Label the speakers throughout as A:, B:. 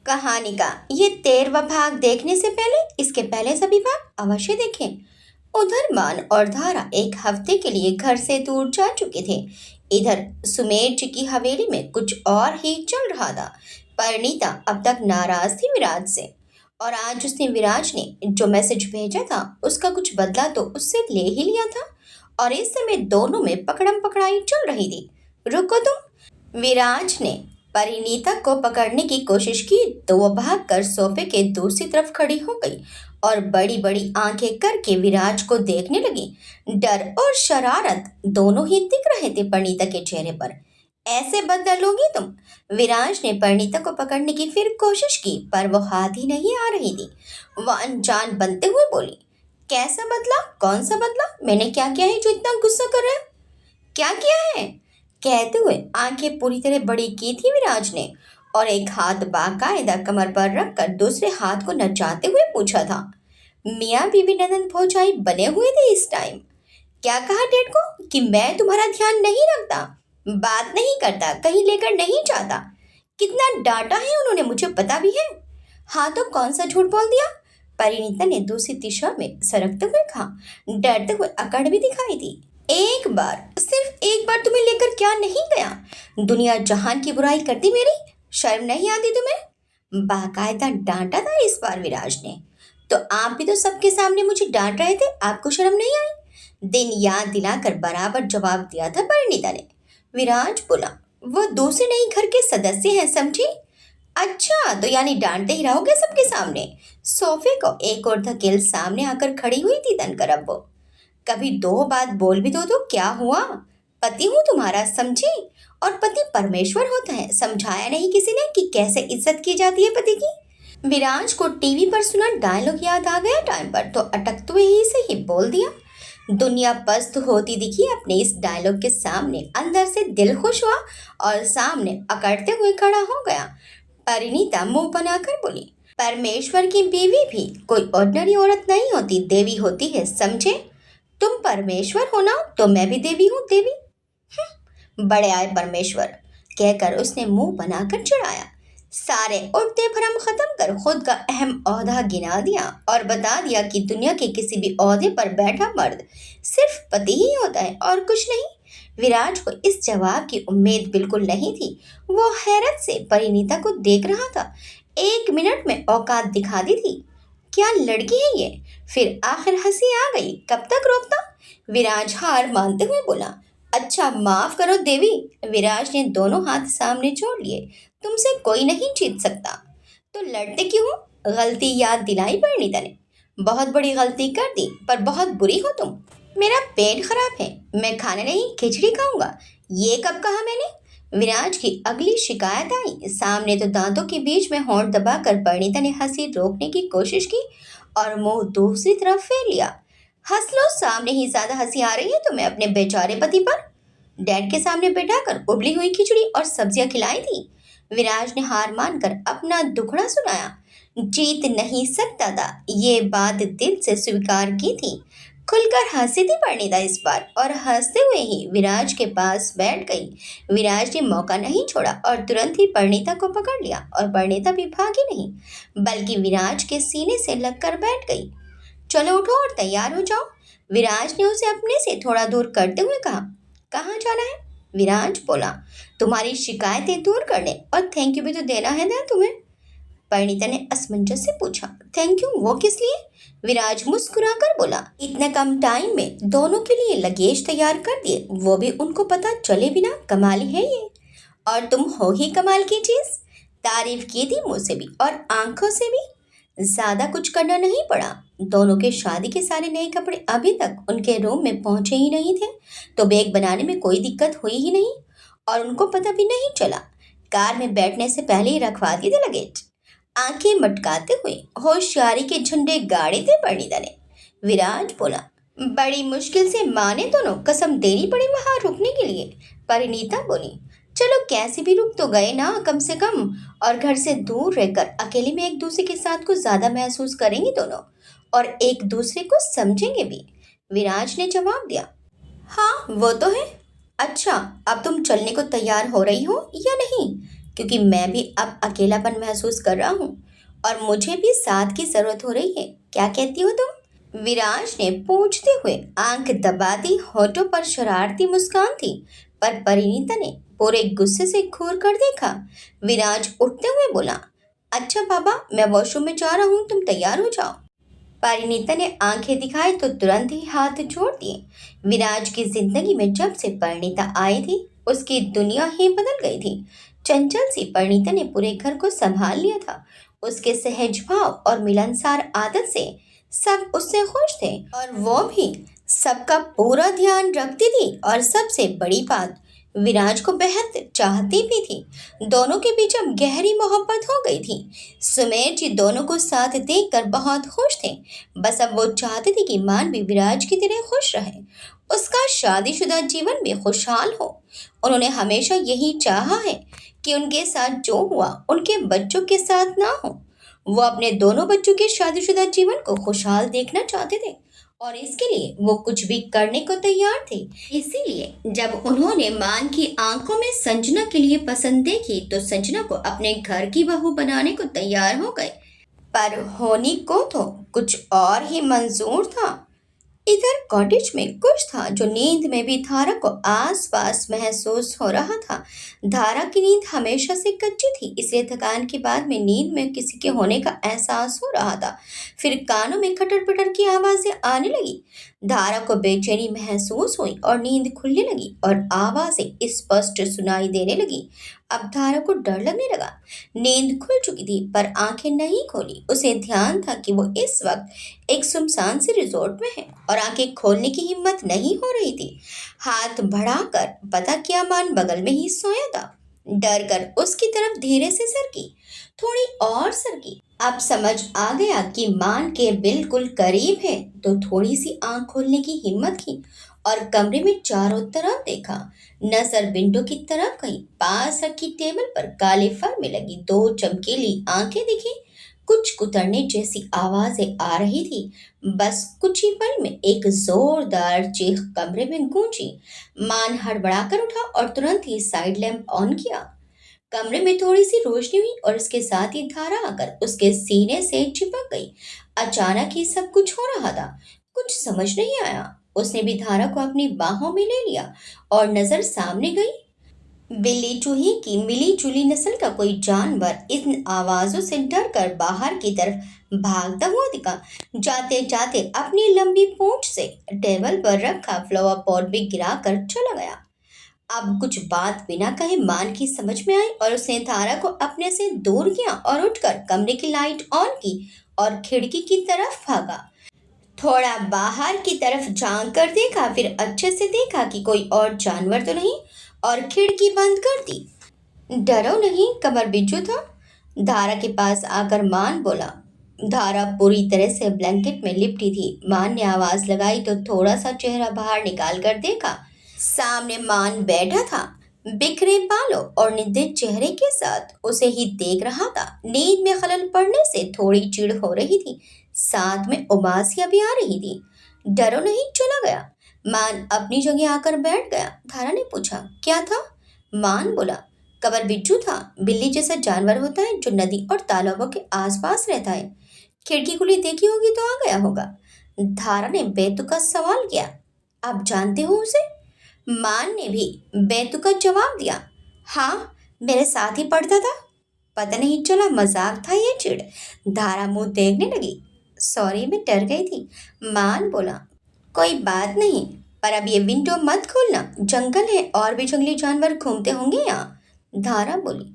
A: कहानी का ये 13वां भाग देखने से पहले इसके पहले सभी भाग अवश्य देखें। उधर मान और धारा एक हफ्ते के लिए घर से दूर जा चुके थे। इधर सुमेर जी की हवेली में कुछ और ही चल रहा था। परिणीता अब तक नाराज थी विराज से, और आज उसने विराज ने जो मैसेज भेजा था उसका कुछ बदला तो उससे ले ही लिया था। और इस समय दोनों में पकड़म पकड़ाई चल रही थी। रुको तुम, विराज ने परिणीता को पकड़ने की कोशिश की तो वो भागकर सोफे के दूसरी तरफ खड़ी हो गई और बड़ी बड़ी आंखें करके विराज को देखने लगी। डर और शरारत दोनों ही दिख रहे थे परिणीता के चेहरे पर। ऐसे बदला लोगी तुम? विराज ने परिणीता को पकड़ने की फिर कोशिश की पर वो हाथ ही नहीं आ रही थी। वो अनजान बनते हुए बोली, कैसा बदला? कौन सा बदला? मैंने क्या किया है जो इतना गुस्सा कर रहे हो? क्या किया है? कहते हुए आंखें पूरी तरह बड़ी की थी विराज ने, और एक हाथ बाकायदा कमर पर रखकर दूसरे हाथ को नचाते हुए पूछा था। मियाँ बीवी ननंद भौजाई बने हुए थे इस टाइम। क्या कहा डेड को कि मैं तुम्हारा ध्यान नहीं रखता, बात नहीं करता, कहीं लेकर नहीं जाता? कितना डांटा है उन्होंने, मुझे पता भी है। हाँ तो कौन सा झूठ बोल दिया? परिणीता ने दूसरी दिशा में सरकते हुए कहा। डरते हुए अकड़ भी दिखाई दी। एक बार, सिर्फ एक बार तुम्हें लेकर क्या नहीं गया? दुनिया जहान की बुराई करती मेरी, शर्म नहीं आती तुम्हें? बाकायदा डांटा था इस बार विराज ने। तो आप भी तो सबके सामने मुझे डांट रहे थे, आपको शर्म नहीं आई? दिन याद दिलाकर बराबर जवाब दिया था परिणीता ने। विराज बोला, वो दूसरे नहीं घर के सदस्य हैं, समझी? अच्छा तो यानी डांटते ही रहोगे सबके सामने? सोफे को एक और धकेल सामने आकर खड़ी हुई थी तनकर अब वो। कभी दो बात बोल भी दो तो क्या हुआ? पति हूं तुम्हारा, समझी? और पति परमेश्वर होता है, समझाया नहीं किसी ने कि कैसे इज्जत की जाती है पति की? विराज को टीवी पर सुना डायलॉग याद आ गया टाइम पर, तो अटकते हुए ही से ही बोल दिया। दुनिया पस्त होती दिखी अपने इस डायलॉग के सामने। अंदर से दिल खुश हुआ और सामने अकड़ते हुए खड़ा हो गया। परिणीता मुंह बनाकर बोली, परमेश्वर की बीवी भी कोई ऑर्डिनरी औरत नहीं होती, देवी होती है, समझे? तुम परमेश्वर हो ना, तो मैं भी देवी हूँ, देवी। बड़े आए परमेश्वर, कहकर उसने मुंह बनाकर चिढ़ाया। सारे उठते भरम खत्म कर खुद का अहम ओहदा गिना दिया और बता दिया कि दुनिया के किसी भी ओहदे पर बैठा मर्द सिर्फ पति ही होता है और कुछ नहीं। विराज को इस जवाब की उम्मीद बिल्कुल नहीं थी। वो हैरत से परिणीता को देख रहा था। 1 मिनट में औकात दिखा दी थी। क्या लड़की है ये? फिर आखिर हंसी आ गई, कब तक रोकता? विराज हार मानते हुए बोला, अच्छा माफ करो देवी। विराज ने दोनों हाथ सामने जोड़ लिए। तुमसे कोई नहीं जीत सकता। तो लड़ते क्यों हो? गलती याद दिलाई परिणीता ने। बहुत बड़ी गलती कर दी, पर बहुत बुरी हो तुम। मेरा पेट खराब है, मैं खाना नहीं खिचड़ी खाऊंगा। ये कब कहा मैंने? विराज की अगली शिकायत आई। सामने तो दांतों के बीच में होंठ दबाकर परिणीता ने हंसी रोकने की कोशिश की और मुंह दूसरी तरफ फेर लिया। हंस लो, सामने ही ज्यादा हंसी आ रही है तुम्हें अपने बेचारे पति पर। डैड के सामने बैठाकर उबली हुई खिचड़ी और सब्जियां खिलाई थी। विराज ने हार मानकर अपना दुखड़ा सुनाया। जीत नहीं सकता था, ये बात दिल से स्वीकार की थी। खुलकर हंसी थी परिणीता इस बार, और हंसते हुए ही विराज के पास बैठ गई। विराज ने मौका नहीं छोड़ा और तुरंत ही परिणीता को पकड़ लिया, और परिणीता भी भागी नहीं बल्कि विराज के सीने से लगकर बैठ गई। चलो उठो और तैयार हो जाओ, विराज ने उसे अपने से थोड़ा दूर करते हुए कहा। कहाँ जाना है? विराज बोला, तुम्हारी शिकायतें दूर करने, और थैंक यू भी तो देना है ना तुम्हें। परिणीता ने असमंजस से पूछा, थैंक यू वो किस लिए? विराज मुस्कुराकर बोला, इतने कम टाइम में दोनों के लिए लगेज तैयार कर दिए, वो भी उनको पता चले बिना। कमाल ही है ये। और तुम हो ही कमाल की चीज। तारीफ की थी मुझसे भी और आंखों से भी। ज्यादा कुछ करना नहीं पड़ा। दोनों के शादी के सारे नए कपड़े अभी तक उनके रूम में पहुंचे ही नहीं थे, तो बैग बनाने में कोई दिक्कत हुई ही नहीं, और उनको पता भी नहीं चला। कार में बैठने से पहले ही रखवा दिए थे लगेज। आंखें मटकाते हुए होशियारी के झंडे गाड़े थे परिणीता ने। विराज बोला, बड़ी मुश्किल से माँ ने दोनों कसम देनी पड़ी वहां रुकने के लिए। परिणीता बोली, चलो कैसे भी रुक तो गए ना कम से कम, और घर से दूर रहकर अकेले में एक दूसरे के साथ कुछ ज्यादा महसूस करेंगे दोनों, और एक दूसरे को समझेंगे भी। विराज ने जवाब दिया, हाँ वो तो है। अच्छा अब तुम चलने को तैयार हो रही हो या नहीं? क्योंकि मैं भी अब अकेलापन महसूस कर रहा हूँ और मुझे भी साथ की जरूरत हो रही है। क्या कहती हो तुम? विराज ने पूछते हुए आंख दबा दी। होठों पर शरारती मुस्कान थी, पर परिणीता ने पूरे गुस्से से घूर कर देखा। विराज उठते हुए बोला, अच्छा बाबा, मैं वॉशरूम में जा रहा हूँ, तुम तैयार हो जाओ। परिणीता ने आंखें दिखाई तो तुरंत ही हाथ जोड़ दिए। विराज की जिंदगी में जब से परिणीता आई थी, उसकी दुनिया ही बदल गई थी। चंचल सी परिणीता ने पूरे घर को संभाल लिया था। उसके सहज भाव और मिलनसार आदत से सब उससे खुश थे और वो भी सबका पूरा ध्यान रखती थी। और सबसे बड़ी बात, विराज को बेहद चाहती भी थी। दोनों के बीच अब गहरी मोहब्बत हो गई थी। सुमेर जी दोनों को साथ देखकर बहुत खुश थे। बस अब वो चाहते थे कि मान भी विराज की तरह खुश रहे, उसका शादीशुदा जीवन भी खुशहाल हो। उन्होंने हमेशा यही चाहा है कि उनके साथ जो हुआ उनके बच्चों के साथ ना हो। वो अपने दोनों बच्चों के शादीशुदा जीवन को खुशहाल देखना चाहते थे और इसके लिए वो कुछ भी करने को तैयार थे। इसीलिए जब उन्होंने मान की आंखों में संजना के लिए पसंद देखी तो संजना को अपने घर की बहू बनाने को तैयार हो गए। पर होनी को तो कुछ और ही मंजूर था। इधर कॉटेज में कुछ था जो नींद में भी धारा को आस पास महसूस हो रहा था। धारा की नींद हमेशा से कच्ची थी, इसलिए थकान के बाद में नींद में किसी के होने का एहसास हो रहा था। फिर कानों में खटर पटर की आवाजें आने लगी। धारा को बेचैनी महसूस हुई और नींद खुलने लगी और आवाजें स्पष्ट सुनाई देने लगी। अब धारा को डर लगने लगा। नींद खुल चुकी थी पर आंखें नहीं खोली। उसे ध्यान था कि वो इस वक्त एक सुनसान से रिजॉर्ट में है और आंखें खोलने की हिम्मत नहीं हो रही थी। हाथ बढ़ाकर पता किया मान बगल में ही सोया था। डर कर उसकी तरफ धीरे से सरकी, थोड़ी और सरकी। अब समझ आ गया कि मान के बिल्कुल करीब है तो थोड़ी सी आंख खोलने की हिम्मत की और कमरे में चारों तरफ देखा। नजर विंडो की तरफ गई। पास रखी टेबल पर काले फर में लगी दो चमकीली आंखें दिखी। कुछ कुतरने जैसी आवाजें आ रही थी। बस कुछ ही पल में एक जोरदार चीख कमरे में गूंजी। मान हड़बड़ाकर उठा और तुरंत ही साइड लैंप ऑन किया। कमरे में थोड़ी सी रोशनी हुई और उसके साथ ही धारा आकर उसके सीने से चिपक गई। अचानक ही सब कुछ हो रहा था। कुछ समझ नहीं आया। उसने भी धारा को अपनी बाहों में ले लिया और नजर सामने गई। बिल्ली चूहे की मिली जुली नस्ल का कोई जानवर इन आवाजों से डर कर बाहर की तरफ भागता हुआ दिखा। जाते जाते अपनी लंबी पूंछ से टेबल पर रखा फ्लावर पॉट भी गिराकर चला गया। अब कुछ बात बिना कहे मान की समझ में आई और उसने धारा को अपने से दूर किया और उठकर कमरे की लाइट ऑन की और खिड़की की तरफ भागा। थोड़ा बाहर की तरफ झांक कर देखा, फिर अच्छे से देखा कि कोई और जानवर तो नहीं और खिड़की बंद कर दी। डरो नहीं, कमर बिच्छू था। धारा के पास आकर मान बोला। धारा पूरी तरह से ब्लैंकेट में लिपटी थी। मान ने आवाज लगाई तो थोड़ा सा चेहरा बाहर निकाल कर देखा। सामने मान बैठा था, बिखरे बालों और निंदित चेहरे के साथ उसे ही देख रहा था। नींद में खलल पड़ने से थोड़ी चिढ़ हो रही थी, साथ में उबासियां भी आ रही थी। डरो नहीं, चला गया। मान अपनी जगह आकर बैठ गया। धारा ने पूछा, क्या था? मान बोला, कबर बिच्छू था। बिल्ली जैसा जानवर होता है जो नदी और तालाबों के आसपास रहता है। खिड़की खुली देखी होगी तो आ गया होगा। धारा ने बेतुका सवाल किया, आप जानते हो उसे? मान ने भी बेतुका जवाब दिया, हाँ, मेरे साथ ही पढ़ता था। पता नहीं चला मजाक था ये चिढ़। धारा मुंह देखने लगी। सॉरी, मैं डर गई थी। मान बोला, कोई बात नहीं, पर अब ये विंडो मत खोलना, जंगल है और भी जंगली जानवर घूमते होंगे यहाँ। धारा बोली,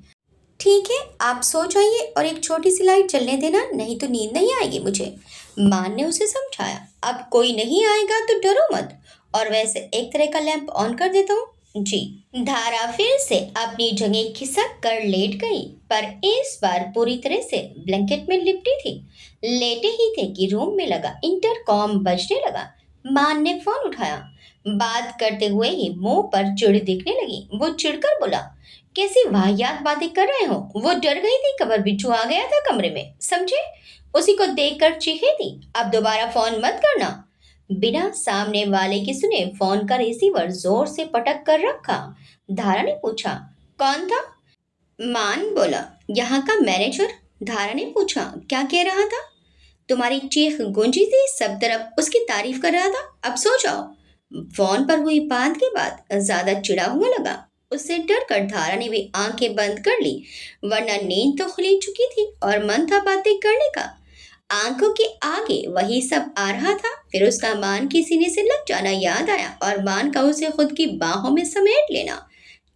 A: ठीक है, आप सो जाइए और एक छोटी सी लाइट जलने देना, नहीं तो नींद नहीं आएगी मुझे। मान ने उसे समझाया, अब कोई नहीं आएगा तो डरो मत, और वैसे एक तरह का लैंप ऑन कर देता हूँ जी। धारा फिर से अपनी जगह खिसक कर लेट गई, पर इस बार पूरी तरह से ब्लैंकेट में लिपटी थी। लेटे ही थे कि रूम में लगा इंटरकॉम बजने लगा। मान ने फोन उठाया। बात करते हुए ही मुंह पर चिढ़ दिखने लगी। वो चिढ़कर बोला, कैसी वाहियात बातें कर रहे हो? वो डर गई थी, कबर बिच्छू आ गया था कमरे में, समझे? उसी को देखकर चीखे थी। अब दोबारा फोन मत करना। बिना सामने वाले के सुने फोन का रिसीवर जोर से पटक कर रखा। धारा ने पूछा, कौन था? मान बोला। यहाँ का मैनेजर? धारा ने पूछा। क्या कह रहा था? तुम्हारी चीख गूंजी थी, सब तरफ उसकी तारीफ कर रहा था। अब सो जाओ। फोन पर हुई बात के बाद ज्यादा चिढ़ा हुआ लगा। उससे डर कर धारा ने भी आंखें बंद कर ली, वरना नींद तो खुली चुकी थी और मन था बातें करने का। आंखों के आगे वही सब आ रहा था। फिर उसका मान के सीने से लग जाना याद आया और मान का उसे खुद की बाहों में समेट लेना।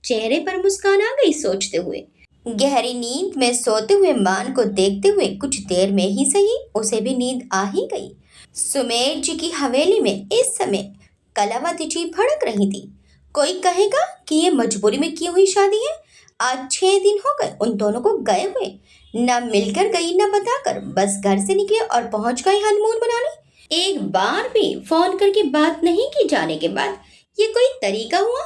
A: चेहरे पर मुस्कान आ गई सोचते हुए। गहरी नींद में सोते हुए मान को देखते हुए कुछ देर में ही सही उसे भी नींद आ ही गई। सुमेर जी की हवेली में इस समय कलावती जी भड़क रही थी। कोई कहेगा कि ये मजबूरी में की हुई शादी है। आज 6 दिन हो गए उन दोनों को गए हुए, न मिलकर गई न बताकर, बस घर से निकले और पहुंच गए हनीमून मनाने। एक बार भी फोन करके बात नहीं की जाने के बाद ये कोई तरीका हुआ?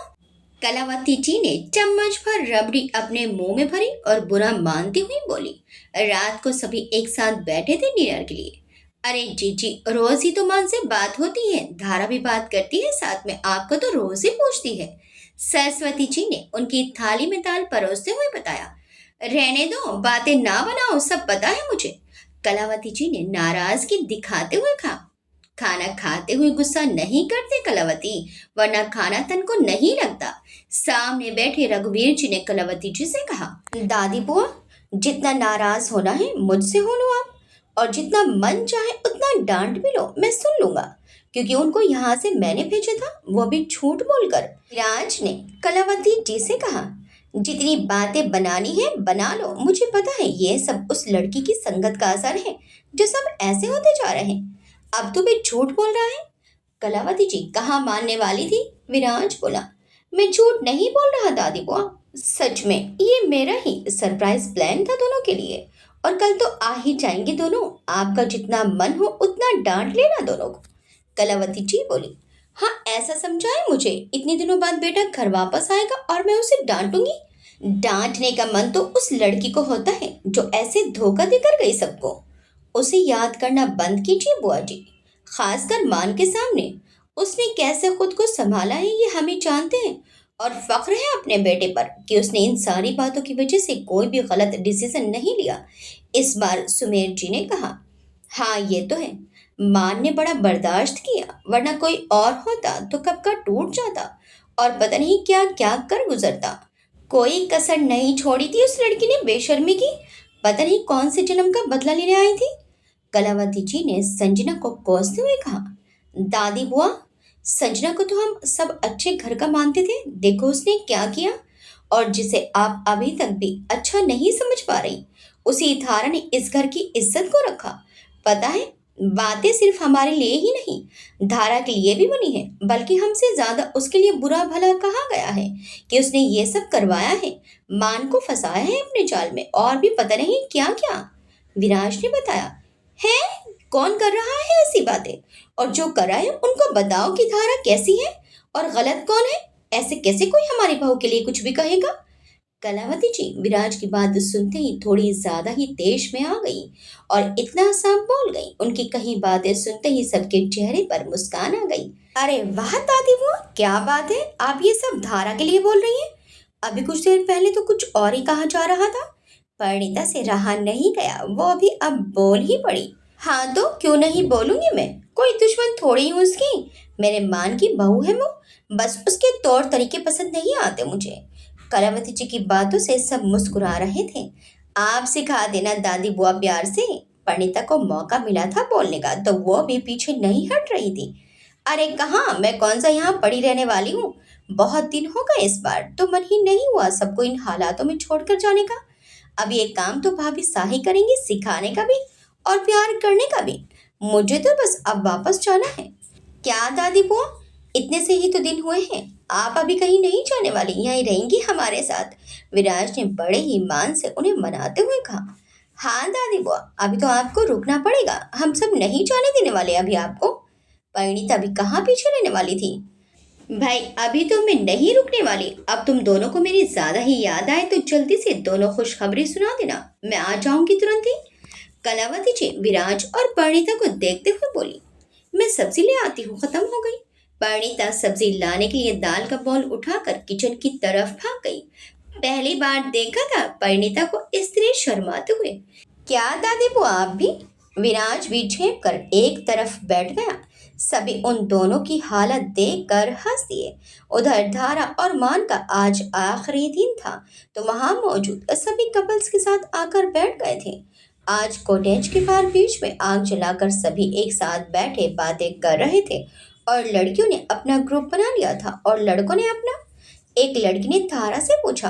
A: कलावती जी ने चम्मच भर रबड़ी अपने मुंह में भरी और बुरा मानती हुई बोली। रात को सभी एक साथ बैठे थे डिनर के लिए। अरे जीजी, रोज ही तो मान से बात होती है, धारा भी बात करती है साथ में, आपको तो रोज ही पूछती है। सरस्वती जी ने उनकी थाली में दाल परोसते हुए बताया। रहने दो, बातें ना बनाओ, सब पता है मुझे। कलावती जी ने नाराजगी दिखाते हुए कहा। खाना खाते हुए गुस्सा नहीं करते कलावती, वरना खाना तन को नहीं लगता। सामने बैठे रघुवीर जी ने कलावती जी से कहा। दादी बुआ, जितना नाराज होना है मुझसे हो लो आप, और जितना मन चाहे उतना डांट भी लो, मैं सुन लूंगा, क्योंकि उनको यहाँ से मैंने भेजा था, वो भी झूठ बोलकर। राज ने कलावती जी से कहा। जितनी बातें बनानी है बना लो, मुझे पता है ये सब उस लड़की की संगत का असर है जो सब ऐसे होते जा रहे हैं। अब तो भी झूठ बोल रहा है। कलावती जी कहाँ मानने वाली थी। विराज बोला। मैं झूठ नहीं बोल रहा दादी बुआ, सच में ये मेरा ही सरप्राइज प्लान था दोनों के लिए, और कल तो आ ही जाएंगे दोनों। आपका जितना मन हो उतना डांट लेना दोनों को। कलावती जी बोली। हाँ, ऐसा समझाए मुझे, इतने दिनों बाद बेटा घर वापस आएगा और मैं उसे डांटूंगी। डांटने का मन तो उस लड़की को होता है जो ऐसे धोखा देकर गई सबको। उसे याद करना बंद कीजिए बुआ जी, खासकर मान के सामने। उसने कैसे खुद को संभाला है ये हम ही जानते हैं, और फख्र है अपने बेटे पर कि उसने इन सारी बातों की वजह से कोई भी गलत डिसीजन नहीं लिया। इस बार सुमेर जी ने कहा। हाँ ये तो है, मान ने बड़ा बर्दाश्त किया, वरना कोई और होता तो कब का टूट जाता और पता नहीं क्या क्या कर गुजरता। कोई कसर नहीं छोड़ी थी उस लड़की ने बेशर्मी की। पता नहीं कौन से जन्म का बदला लेने आई थी। कलावती जी ने संजना को कोसते हुए कहा। दादी बुआ, संजना को तो हम सब अच्छे घर का मानते थे, देखो उसने क्या किया। और जिसे आप अभी तक भी अच्छा नहीं समझ पा रही, उसी धारा ने इस घर की इज्जत को रखा। पता है, बातें सिर्फ हमारे लिए ही नहीं, धारा के लिए भी बनी है, बल्कि हमसे ज्यादा उसके लिए बुरा भला कहा गया है कि उसने ये सब करवाया है, मान को फंसाया है अपने जाल में, और भी पता नहीं क्या क्या। विराज ने बताया। है? कौन कर रहा है ऐसी बातें? और जो करा है उनको बताओ कि धारा कैसी है और गलत कौन है। ऐसे कैसे कोई हमारी बहू के लिए कुछ भी कहेगा? कलावती जी विराज की बात सुनते ही थोड़ी ज्यादा ही तेज में आ गई और इतना साफ बोल गई। उनकी कही बातें सुनते ही सबके चेहरे पर मुस्कान आ गई। अरे वाह दादी बुआ, क्या बात है, आप ये सब धारा के लिए बोल रही हैं? अभी कुछ देर पहले तो कुछ और ही कहा जा रहा था। परिणीता से रहा नहीं गया, वो भी अब बोल ही पड़ी। हाँ तो क्यों नहीं बोलूंगी मैं, कोई दुश्मन थोड़ी हूँ उसकी। मेरे मान की बहू है वो, बस उसके तौर तरीके पसंद नहीं आते मुझे। कलावती जी की बातों से सब मुस्कुरा रहे थे। आप सिखा देना दादी बुआ प्यार से। परिणीता को मौका मिला था बोलने का तो वो भी पीछे नहीं हट रही थी। अरे कहाँ, मैं कौन सा यहाँ पड़ी रहने वाली हूँ। बहुत दिन हो गए, इस बार तो मन ही नहीं हुआ सबको इन हालातों में छोड़कर जाने का। अब ये काम तो भाभी शाही करेंगी, सिखाने का भी और प्यार करने का भी। मुझे तो बस अब वापस जाना है। क्या दादी बुआ, इतने से ही तो दिन हुए हैं, आप अभी कहीं नहीं जाने वाली, यहीं रहेंगी हमारे साथ। विराज ने बड़े ही मान से उन्हें मनाते हुए कहा। हाँ दादी बुआ, अभी तो आपको रुकना पड़ेगा, हम सब नहीं जाने देने वाले अभी आपको। परिणीता अभी कहाँ पीछे रहने वाली थी। भाई अभी तो मैं नहीं रुकने वाली, अब तुम दोनों को मेरी ज्यादा ही याद आए तो जल्दी से दोनों खुशखबरी सुना देना, मैं आ जाऊंगी तुरंत ही। कलावती जी विराज और परिणीता को देखते हुए बोली। मैं सब्जी ले आती हूँ, खत्म हो गई। परिणीता सब्जी लाने के लिए दाल का बॉल उठाकर किचन की तरफ भाग गई। पहली बार देखा था परिणीता को इस तरह शर्माते हुए। क्या दादी बुआ आप भी? विराज भी झेप कर एक तरफ बैठ गया। सभी उन दोनों की हालत देखकर हंस दिए। उधर धारा और मान का आज आखिरी दिन था, तो वहां मौजूद सभी कपल्स के साथ आकर बैठ गए थे। आज कॉटेज के बाहर बीच में आग जलाकर सभी एक साथ बैठे बातें कर रहे थे। और लड़कियों ने अपना ग्रुप बना लिया था और लड़कों ने अपना। एक लड़की ने धारा से पूछा,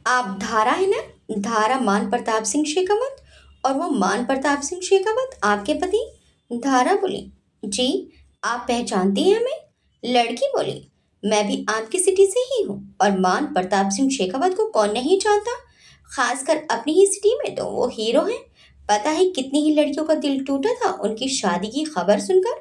A: आप धारा है ना? धारा मान प्रताप सिंह शेखावत। और वो मान प्रताप सिंह शेखावत आपके पति? धारा बोली, जी। आप पहचानती हैं हमें? लड़की बोली, मैं भी आपकी सिटी से ही हूँ। और मान प्रताप सिंह शेखावत को कौन नहीं जानता, खासकर अपनी ही सिटी में तो वो हीरो हैं। पता है कितनी ही लड़कियों का दिल टूटा था उनकी शादी की खबर सुनकर।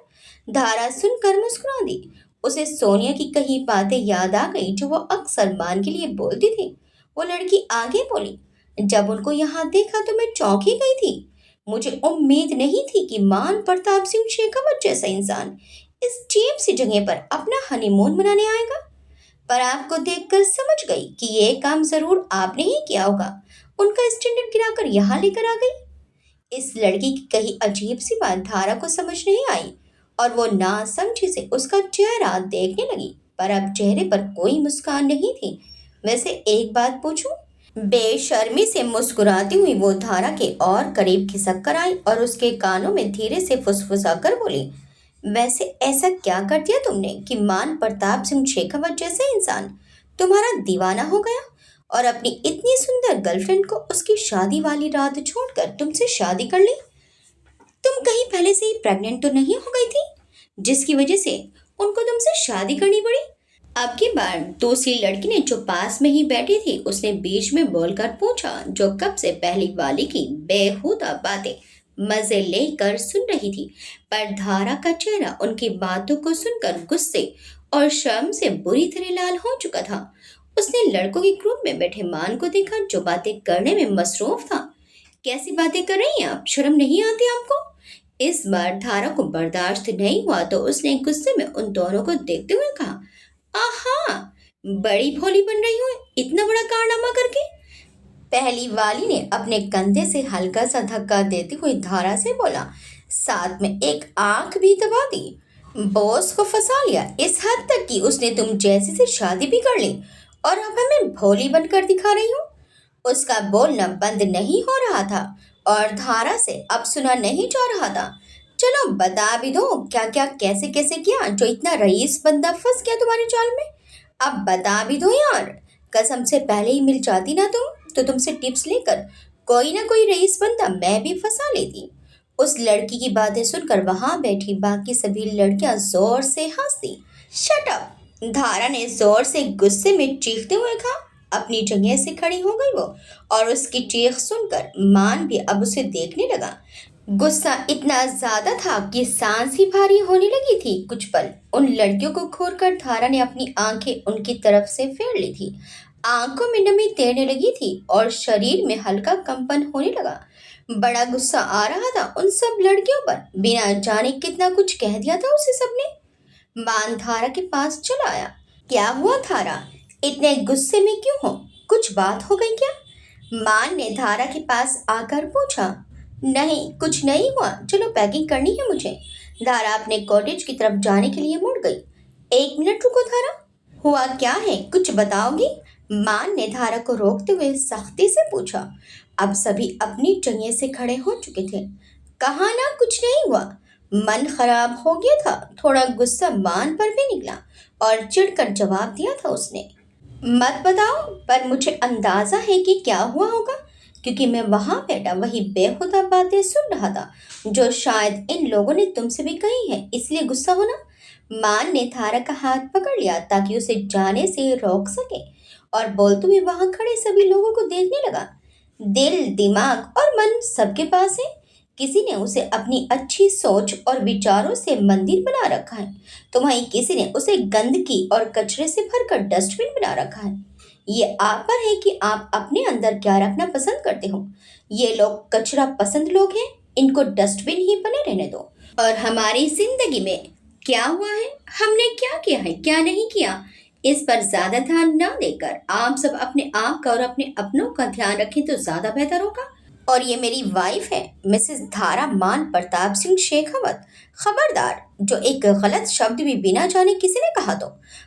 A: धारा सुनकर मुस्कुरा दी। उसे सोनिया की कही बातें याद आ गई जो वो अक्सर मान के लिए बोलती थी। वो लड़की आगे बोली, जब उनको यहाँ देखा तो मैं चौंक ही गई थी। मुझे उम्मीद नहीं थी कि मान प्रताप सिंह शेखावत जैसा इंसान इस चीप सी जगह पर अपना हनीमून मनाने आएगा। पर आपको देखकर समझ गई कि ये काम जरूर आपने ही किया होगा। उनका स्टैंडर्ड गिराकर यहाँ लेकर आ गई। इस लड़की की कही अजीब सी बात धारा को समझ नहीं आई और वो ना समझी से उसका चेहरा देखने लगी, पर अब चेहरे पर कोई मुस्कान नहीं थी। वैसे एक बात पूछूं? बेशर्मी से मुस्कुराती हुई वो धारा के और करीब खिसक कर आई और उसके कानों में धीरे से फुसफुसाकर बोली, वैसे ऐसा क्या कर दिया तुमने कि मान प्रताप सिंह शेखावत जैसे इंसान तुम्हारा दीवाना हो गया और अपनी इतनी सुंदर गर्लफ्रेंड को उसकी शादी वाली रात छोड़कर तुमसे शादी कर ली? तुम कहीं पहले से ही प्रेग्नेंट तो नहीं हो गई थी जिसकी वजह से उनको तुमसे शादी करनी पड़ी? अब की बार दूसरी लड़की ने जो पास में ही बैठी थी उसने बीच में बोलकर पूछा, जो कब से पहली वाली की बेहुदा बातें मजे लेकर सुन रही थी। पर धारा का चेहरा उनकी बातों को सुनकर गुस्से और शर्म से बुरी तरह लाल हो चुका था। उसने लड़कों के ग्रुप में बैठे मान को देखा जो बातें करने में मसरूफ था। कैसी बातें कर रही हैं आप? शर्म नहीं आती आपको? इस बार धारा को बर्दाश्त नहीं हुआ तो उसने गुस्से में उन दोनों को देखते हुए कहा, आहा, बड़ी भोली बन रही हो इतना बड़ा कारनामा करके। पहली वाली ने अपने कंधे से हल्का सा धक्का देते हुए धारा से बोला, साथ में एक आंख भी दबा दी। बॉस को फंसा लिया इस हद तक कि उसने तुम जैसी से शादी भी कर ली और अब हमें भोली बनकर दिखा रही हो। उसका बोलना बंद नहीं हो रहा था और धारा से अब सुना नहीं जा रहा था। चलो बता भी दो क्या क्या कैसे कैसे किया जो इतना रईस बंदा फंस गया तुम्हारे जाल में। अब बता भी दो यार, कसम से पहले ही मिल जाती ना तुम तो तुमसे टिप्स लेकर कोई ना कोई रईस बंदा मैं भी फंसा लेती। उस लड़की की बातें सुनकर वहां बैठी बाकी सभी लड़कियां जोर से हंसी। Shut up! धारा ने जोर से गुस्से में चीखते हुए कहा। अपनी जगह से खड़ी हो गई वो और उसकी चीख सुनकर मान भी अब उसे देखने लगा। गुस्सा इतना ज्यादा था कि सांस ही भारी होने लगी थी। कुछ पल उन लड़कियों को खोलकर धारा ने अपनी आंखें उनकी तरफ से फेर ली थी। आंखों में नमी तैरने लगी थी और शरीर में हल्का कंपन होने लगा। बड़ा गुस्सा आ रहा था उन सब लड़कियों पर। बिना जाने कितना कुछ कह दिया था उसे सबने। मान धारा के पास चला आया। क्या हुआ धारा, इतने गुस्से में क्यों हो? कुछ बात हो गई क्या? मान ने धारा के पास आकर पूछा। नहीं कुछ नहीं हुआ, चलो पैकिंग करनी है मुझे। धारा अपने कॉटेज की तरफ जाने के लिए मुड़ गई। एक मिनट रुको धारा, हुआ क्या है कुछ बताओगी? मान ने धारा को रोकते हुए सख्ती से पूछा। अब सभी अपनी जगह से खड़े हो चुके थे। कहा ना कुछ नहीं हुआ। मन खराब हो गया था, थोड़ा गुस्सा मान पर भी निकला और चिढ़कर जवाब दिया था उसने। मत बताओ, पर मुझे अंदाजा है कि क्या हुआ होगा क्योंकि मैं वहां बैठा वही बेहुदा बातें सुन रहा था जो शायद इन लोगों ने तुमसे भी कही है, इसलिए गुस्सा होना। मान ने धारा का हाथ पकड़ लिया ताकि उसे जाने से रोक सके और बोलते हुए वहां खड़े सभी लोगों को देखने लगा। दिल दिमाग और मन सबके पास है। किसी ने उसे अपनी अच्छी सोच और विचारों से मंदिर बना रखा है तो वहीं किसी ने उसे गंदगी और कचरे से भरकर डस्टबिन बना रखा है। ये आप पर है कि आप अपने अंदर क्या रखना पसंद करते हो। ये लोग कचरा पसंद लोग हैं, इनको डस्टबिन ही बने रहने दो। और हमारी जिंदगी में क्या हुआ है, हमने क्या किया है क्या नहीं किया, इस पर ज्यादा ध्यान न देकर आप सब अपने आप का और अपने अपनों का ध्यान रखें तो ज्यादा बेहतर होगा। और ये मेरी वाइफ है, मिसेस धारा मान प्रताप सिंह शेखावत। खबरदार, जो एक गलत शब्द भी बिना जाने किसी ने कहा तो,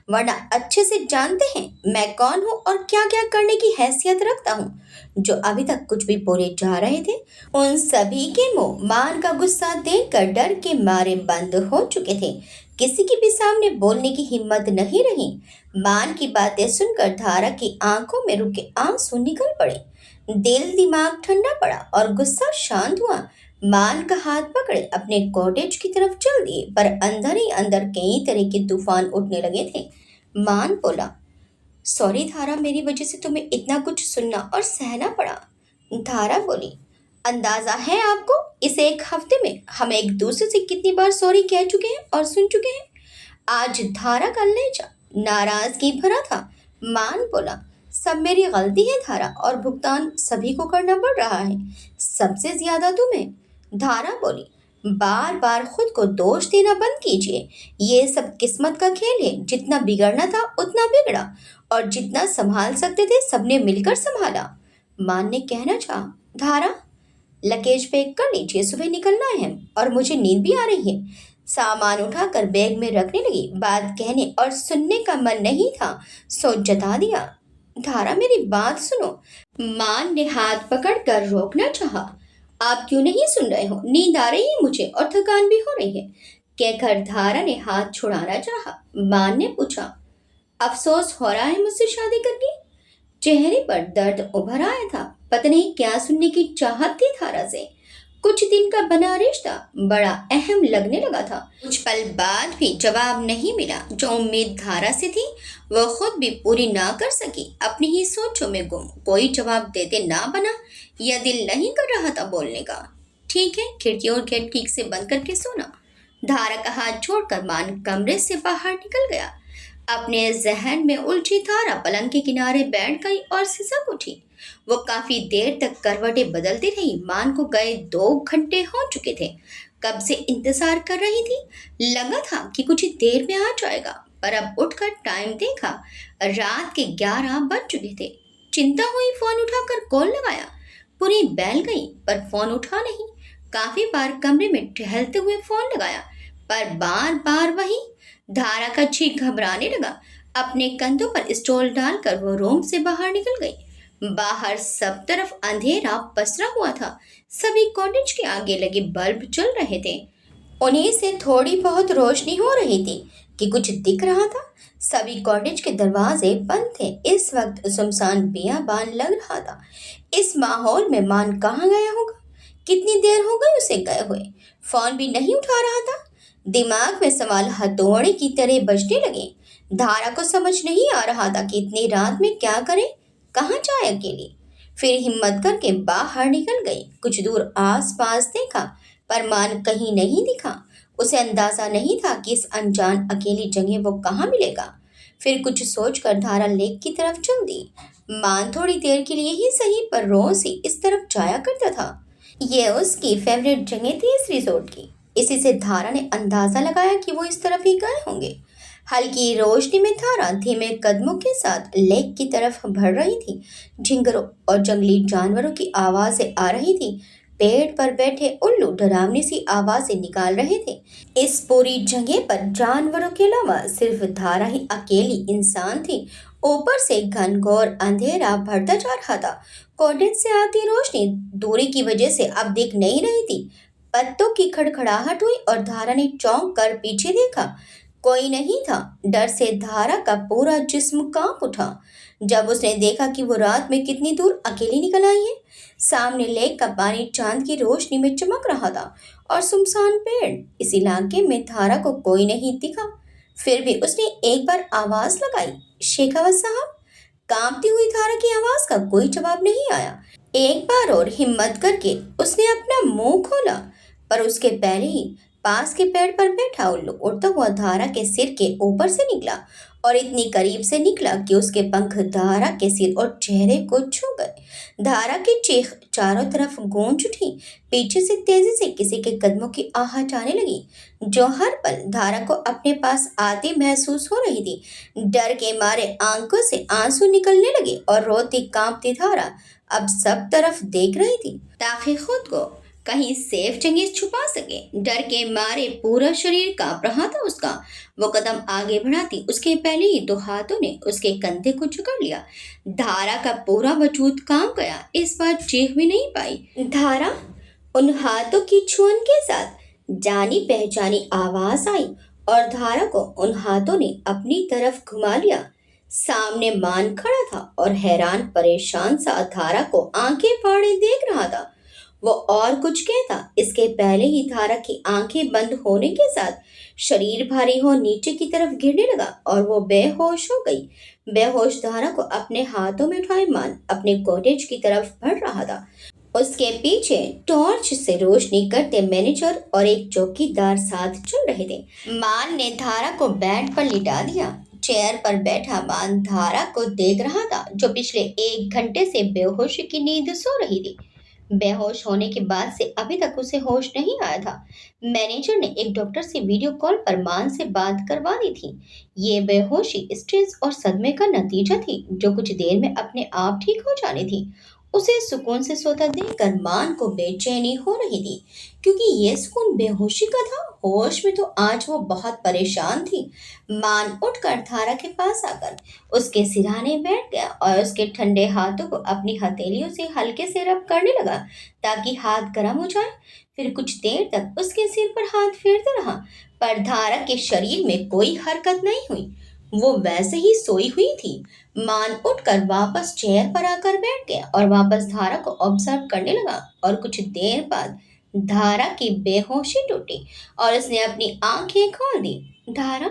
A: वरना अच्छे से जानते हैं मैं कौन हूँ और क्या क्या करने की हैसियत रखता हूँ। जो अभी तक कुछ भी बोले जा रहे थे, उन सभी के मुंह मान का गुस्सा देखकर डर के मारे बंद हो चुके थे। किसी के भी सामने बोलने की हिम्मत नहीं रही। मान की बातें सुनकर धारा की आंखों में रुके आंसू निकल पड़े। दिल दिमाग ठंडा पड़ा और गुस्सा शांत हुआ। मान का हाथ पकड़े अपने कॉटेज की तरफ चल दिए, पर अंदर ही अंदर कई तरह के तूफान उठने लगे थे। मान बोला, सॉरी धारा, मेरी वजह से तुम्हें इतना कुछ सुनना और सहना पड़ा। धारा बोली, अंदाजा है आपको इस एक हफ्ते में हम एक दूसरे से कितनी बार सॉरी कह चुके हैं और सुन चुके हैं। आज धारा का लहजा नाराजगी भरा था। मान बोला, सब मेरी गलती है धारा, और भुगतान सभी को करना पड़ रहा है, सबसे ज्यादा तुम्हें। धारा बोली, बार बार खुद को दोष देना बंद कीजिए। ये सब किस्मत का खेल है, जितना बिगड़ना था उतना बिगड़ा, और जितना संभाल सकते थे सबने मिलकर संभाला। मान ने कहना चाहा, धारा लगेज पैक कर लीजिए, सुबह निकलना है और मुझे नींद भी आ रही है। सामान उठाकर बैग में रखने लगी। बात कहने और सुनने का मन नहीं था, सो जता दिया। धारा मेरी बात सुनो। मान ने हाथ पकड़कर रोकना चाहा। आप क्यों नहीं सुन रहे हो? नींद आ रही है मुझे और थकान भी हो रही है, कहकर धारा ने हाथ छुड़ाना चाहा। मान ने पूछा, अफसोस हो रहा है मुझसे शादी करके? चेहरे पर दर्द उभर आया था। पता नहीं क्या सुनने की चाहत थी धारा से। कुछ दिन का बना रिश्ता बड़ा अहम लगने लगा था। कुछ पल बाद भी जवाब नहीं मिला। जो उम्मीद धारा से थी वह खुद भी पूरी ना कर सकी। अपनी ही सोचों में गुम, कोई जवाब देते ना बना या दिल नहीं कर रहा था बोलने का। ठीक है, खिड़की और गेट ठीक से बंद करके सोना। धारा का हाथ छोड़कर मान कमरे से बाहर निकल गया। अपने जहन में उलझी धारा पलंग के किनारे बैठ गई और सिसक उठी। वो काफी देर तक करवटें बदलती रही। मान को गए 2 घंटे हो चुके थे। कब से इंतजार कर रही थी। लगा था कि कुछ ही देर में आ जाएगा, पर अब उठकर टाइम देखा, रात के 11 बज चुके थे। चिंता हुई, फोन उठाकर कॉल लगाया। पूरी बैल गई, पर फोन उठा नहीं। काफी बार कमरे में टहलते हुए फोन लगाया, पर बार बार वही। धारा का जी घबराने लगा। अपने कंधों पर स्टॉल डालकर वो रूम से बाहर निकल गई। बाहर सब तरफ अंधेरा पसरा हुआ था। सभी कॉटेज के आगे लगे बल्ब जल रहे थे। उन्हीं से थोड़ी बहुत रोशनी हो रही थी कि कुछ दिख रहा था। सभी कॉटेज के दरवाजे बंद थे। इस वक्त सुनसान बियाबान लग रहा था। इस माहौल में मान कहाँ गया होगा? कितनी देर हो गई उसे गए हुए? फोन भी नहीं उठा रहा था। दिमाग में सवाल हथौड़े की तरह बजने लगे। धारा को समझ नहीं आ रहा था कि इतनी रात में क्या करे, कहाँ जाए अकेली। फिर हिम्मत करके बाहर निकल गई। कुछ दूर आसपास देखा, पर मान कहीं नहीं दिखा। उसे अंदाजा नहीं था कि इस अनजान अकेली जगह वो कहाँ मिलेगा। फिर कुछ सोचकर धारा लेक की तरफ चल दी। मान थोड़ी देर के लिए ही सही, पर रोज ही इस तरफ जाया करता था। ये उसकी फेवरेट जगह थी इस रिजोर्ट की। इसी से धारा ने अंदाजा लगाया कि वो इस तरफ ही गए होंगे। हल्की रोशनी में धारा धीमे कदमों के साथ लेक की तरफ बढ़ रही थी। झिंगरों और जंगली जानवरों की आवाजें आ रही थी। पेड़ पर बैठे उल्लू डरावनी सी आवाजें निकाल रहे थे। इस पूरी जगह पर जानवरों के अलावा सिर्फ धारा ही अकेली इंसान थी। ऊपर से घनघोर अंधेरा बढ़ता जा रहा था। कॉटेज से आती रोशनी दूरी की वजह से अब दिख नहीं रही थी। पत्तों की खड़खड़ाहट हुई और धारा ने चौंक कर पीछे देखा। कोई नहीं था। डर से धारा का पूरा जिस्म कांप उठा जब उसने देखा कि वो रात में कितनी दूर अकेली निकल आई है। सामने लेक का पानी चांद की रोशनी में चमक रहा था और सुनसान पेड़। इस इलाके में धारा को कोई नहीं दिखा। फिर भी उसने एक बार आवाज लगाई, शेखावत साहब। कांपती हुई धारा की आवाज का कोई जवाब नहीं आया। एक बार और हिम्मत करके उसने अपना मुंह खोला, पर उसके पहले ही पास के पेड़ पर बैठा उल्लू उड़ता हुआ धारा के सिर के ऊपर से निकला और इतनी करीब से निकला कि उसके पंख धारा के सिर और चेहरे को छू गए। धारा की चीख चारों तरफ गूंज उठी। पीछे से तेजी से किसी के कदमों की आहट आने लगी, जो हर पल धारा को अपने पास आती महसूस हो रही थी। डर के मारे आंखों से आंसू निकलने लगे और रोती कांपती धारा अब सब तरफ देख रही थी, ताकि खुद को कहीं सेफ जगह छुपा सके। डर के मारे पूरा शरीर कांप रहा था उसका। वो कदम आगे बढ़ाती उसके पहले ही दो हाथों ने उसके कंधे को जकड़ लिया। धारा का पूरा वजूद कांप गया। इस बार चीख भी नहीं पाई। धारा उन हाथों की छुअन के साथ जानी पहचानी आवाज आई और धारा को उन हाथों ने अपनी तरफ घुमा लिया। सामने मान खड़ा था और हैरान परेशान सा धारा को आंखें फाड़े देख रहा था। वो और कुछ कहता इसके पहले ही धारा की आंखें बंद होने के साथ शरीर भारी हो नीचे की तरफ गिरने लगा और वो बेहोश हो गई। बेहोश धारा को अपने हाथों में उठाए मान अपने कॉटेज की तरफ बढ़ रहा था। उसके पीछे टॉर्च से रोशनी करते मैनेजर और एक चौकीदार साथ चल रहे थे। मान ने धारा को बेड पर लिटा दिया। चेयर पर बैठा मान धारा को देख रहा था, जो पिछले 1 घंटे से बेहोशी की नींद सो रही थी। बेहोश होने के बाद से अभी तक उसे होश नहीं आया था। मैनेजर ने एक डॉक्टर से वीडियो कॉल पर मान से बात करवा दी थी। ये बेहोशी स्ट्रेस और सदमे का नतीजा थी, जो कुछ देर में अपने आप ठीक हो जानी थी। उसे सुकून से सोता देखकर मान को बेचैनी हो रही थी, क्योंकि ये सुकून बेहोशी का था। होश में तो आज वो बहुत परेशान थी। मान उठकर धारा के पास आकर उसके सिरहाने बैठ गया और उसके ठंडे हाथों को अपनी हथेलियों से हल्के से रब करने लगा, ताकि हाथ गर्म हो जाए। फिर कुछ देर तक उसके सिर पर हाथ फेरता रहा, पर धारा के शरीर में कोई हरकत नहीं हुई। वो वैसे ही सोई हुई थी। मान उठकर वापस चेयर पर आकर बैठ गया और वापस धारा को ऑब्जर्व करने लगा और कुछ देर बाद धारा की बेहोशी टूटी और उसने अपनी आंखें खोल दी। धारा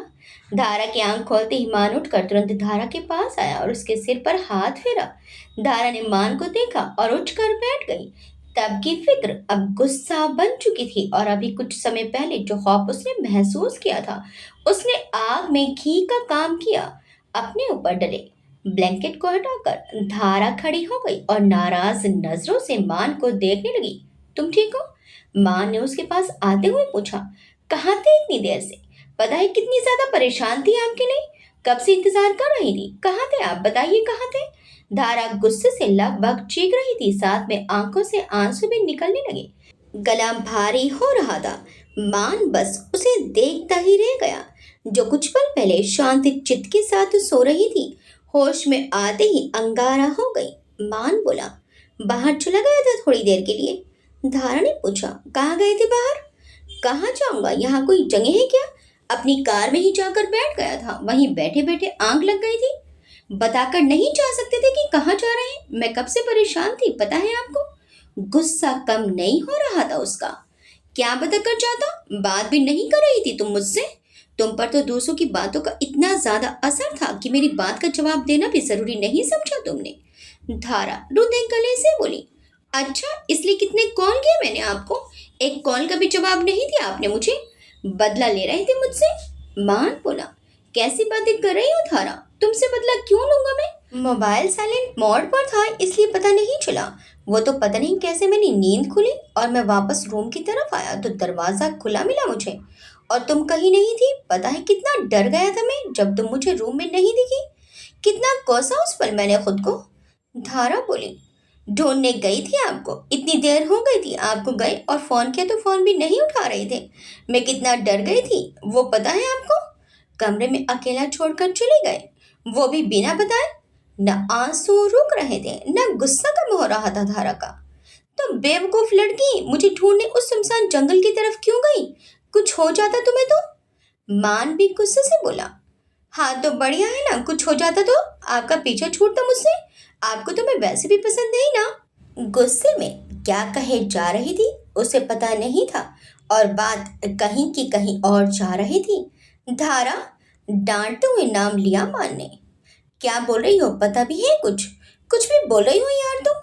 A: धारा की आंख खोलते ही मान उठकर तुरंत धारा के पास आया और उसके सिर पर हाथ फेरा। धारा ने मान को देखा और उठकर बैठ गई। तब की फिक्र अब गुस्सा बन चुकी थी और अभी कुछ समय पहले जो खौफ उसने महसूस किया था, उसने आग में घी का काम किया। अपने ऊपर डले ब्लैंकेट को हटाकर धारा खड़ी हो गई और नाराज नजरों से मान को देखने लगी। तुम ठीक हो? मान ने उसके पास आते हुए पूछा। कहाँ थे इतनी देर से? पता है कितनी ज्यादा परेशान थी आपके लिए। कब से इंतजार कर रही थी। कहाँ थे आप? बताइए कहाँ थे? धारा गुस्से से लगभग चीख रही थी, साथ में आंखों से आंसू भी निकलने लगे। गला भारी हो रहा था। मान बस उसे देखता ही रह गया, जो कुछ पल पहले शांत चित्त के साथ सो रही थी। होश में आते ही अंगारा हो गई। मान बोला, बाहर चला गया था थोड़ी देर के लिए। धारा ने पूछा, कहाँ गए थे बाहर? कहाँ जाऊंगा, यहाँ कोई जगह है क्या? अपनी कार में ही जाकर बैठ गया था, वहीं बैठे बैठे आंख लग गई थी। बताकर नहीं जा सकते थे कि कहाँ जा रहे हैं? मैं कब से परेशान थी, पता है आपको? गुस्सा कम नहीं हो रहा था उसका। क्या बताकर जाता? बात भी नहीं कर रही थी तुम मुझसे। तुम पर तो दूसरों की बातों का इतना ज्यादा असर था कि मेरी बात का जवाब देना भी जरूरी नहीं समझा तुमने। धारा रुंधे गले से बोली, अच्छा इसलिए कितने कॉल किए मैंने आपको, एक कॉल का भी जवाब नहीं दिया आपने मुझे। बदला ले रहे थे मुझसे? मान बोला, कैसी बातें कर रही हो धारा? तुमसे बदला क्यों लूंगा मैं? मोबाइल साइलेंट मोड पर था इसलिए पता नहीं चला। वो तो पता नहीं कैसे मेरी नींद खुली और मैं वापस रूम की तरफ आया तो दरवाजा खुला मिला मुझे और तुम कहीं नहीं थी। पता है कितना डर गया था मैं जब तुम मुझे रूम में नहीं दिखी। कितना कोसा उस पल मैंने खुद को। धारा बोली, ढूंढने गई थी आपको, इतनी देर हो गई थी आपको गए और फोन किया तो फोन भी नहीं उठा रहे थे। मैं कितना डर गई थी वो पता है आपको? कमरे में अकेला छोड़कर चले गए, वो भी बिना बताए। न आंसू रुक रहे थे न गुस्सा कम हो रहा था धारा का। तो बेवकूफ लड़की मुझे ढूंढने उस सुनसान जंगल की तरफ क्यों गई? कुछ हो जाता तुम्हें तो? मान भी गुस्से से बोला, हाँ तो बढ़िया है ना, कुछ हो जाता तो आपका पीछा छूटता मुझसे। आपको तो मैं वैसे भी पसंद नहीं ना। गुस्से में क्या कहे जा रही थी उसे पता नहीं था और बात कहीं की कहीं और जा रही थी। धारा डांटते हुए नाम लिया मान ने। क्या बोल रही हो, पता भी है कुछ? कुछ भी बोल रही हो यार तुम।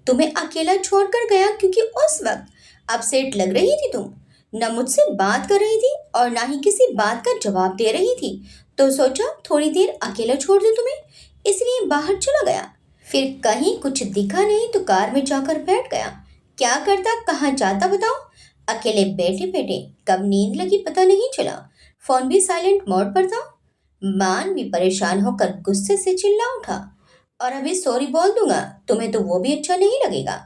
A: तुम्हें अकेला छोड़कर गया क्योंकि उस वक्त अपसेट लग रही थी तुम। न मुझसे बात कर रही थी और ना ही किसी बात का जवाब दे रही थी। तो सोचा थोड़ी देर अकेला छोड़ दूं तुम्हें, इसलिए बाहर चला गया। फिर कहीं कुछ दिखा नहीं तो कार में जाकर बैठ गया। क्या करता कहाँ जाता बताओ। अकेले बैठे बैठे कब नींद लगी पता नहीं चला। फोन भी साइलेंट मोड पर था। मान भी परेशान होकर गुस्से से चिल्ला उठा, और अभी सॉरी बोल दूंगा तुम्हें तो वो भी अच्छा नहीं लगेगा।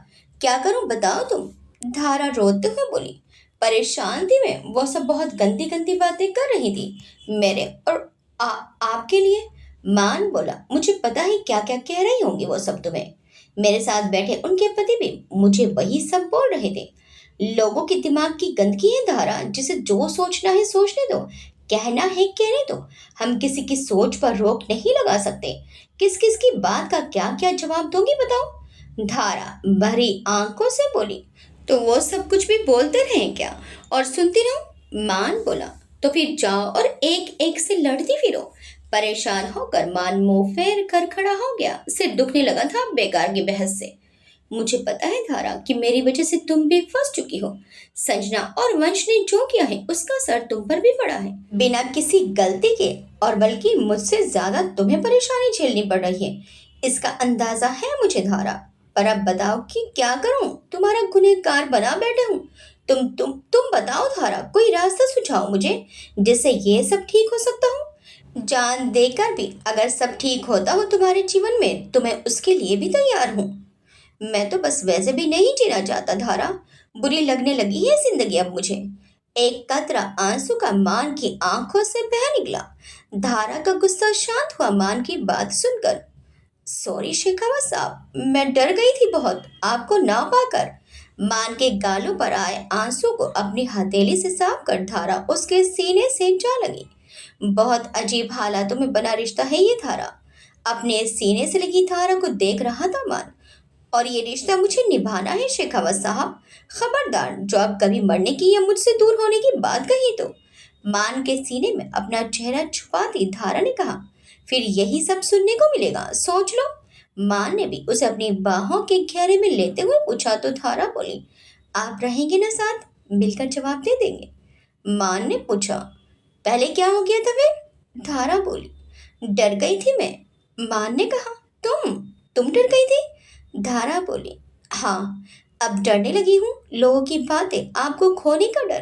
A: क्या करूं बताओ तुम। धारा रोते हुए बोली। परेशान थी मैं, वो सब बहुत गंदी गंदी बातें कर रही थी मेरे और आपके लिए। मान बोला, मुझे पता है क्या क्या कह रही होंगी वो सब तुम्हें। मेरे साथ बैठे उनके पति भी मुझे वही सब बोल रहे थे। लोगों के दिमाग की गंदगी है धारा, जिसे जो सोचना है सोचने दो, कहना है कहने दो। हम किसी की सोच पर रोक नहीं लगा सकते। किस किस की बात का क्या क्या जवाब दोगी बताओ। धारा भरी आंखों से बोली। तो वो सब कुछ भी बोलते रहे क्या और सुनती रहूं। मान बोला, तो फिर जाओ और एक एक से लड़ती फिरो। परेशान होकर मान मुंह फेर कर खड़ा हो गया। सिर दुखने लगा था बेकार की बहस से। मुझे पता है धारा कि मेरी वजह से तुम भी फंस चुकी हो। संजना और वंश ने जो किया है उसका असर तुम पर भी पड़ा है, बिना किसी गलती के। और बल्कि मुझसे ज्यादा तुम्हें परेशानी झेलनी पड़ रही है, इसका अंदाजा है मुझे धारा। पर अब बताओ कि क्या करूं, तुम्हारा गुनहगार बना बैठा हूं। तुम बताओ धारा, कोई रास्ता सुझाओ मुझे जिससे ये सब ठीक हो सकता हूँ। जान देकर भी अगर सब ठीक होता हो तुम्हारे जीवन में तो मैं उसके लिए भी तैयार हूँ। मैं तो बस वैसे भी नहीं जीना चाहता धारा। बुरी लगने लगी है जिंदगी अब मुझे। एक कतरा आंसू का मान की आंखों से बह निकला। धारा का गुस्सा शांत हुआ मान की बात सुनकर। सॉरी शेखावत साहब, मैं डर गई थी बहुत आपको ना पाकर। मान के गालों पर आए आंसू को अपनी हथेली से साफ कर धारा उसके सीने से जा लगी। बहुत अजीब हालातों में बना रिश्ता है ये धारा। अपने सीने से लगी धारा को देख रहा था मान। और ये रिश्ता मुझे निभाना है शेखावत साहब। खबरदार जो आप कभी मरने की या मुझसे दूर होने की बात कही तो। मान के सीने में अपना चेहरा छुपाती धारा ने कहा। फिर यही सब सुनने को मिलेगा, सोच लो। मान ने भी उसे अपनी बाहों के घेरे में लेते हुए पूछा तो धारा बोली, आप रहेंगे ना साथ, मिलकर जवाब दे देंगे। मान ने पूछा, पहले क्या हो गया था फिर। धारा बोली, डर गई थी मैं। मान ने कहा, तुम डर गई थी। धारा बोली, हाँ, अब डरने लगी हूँ। लोगों की बातें, आपको खोने का डर।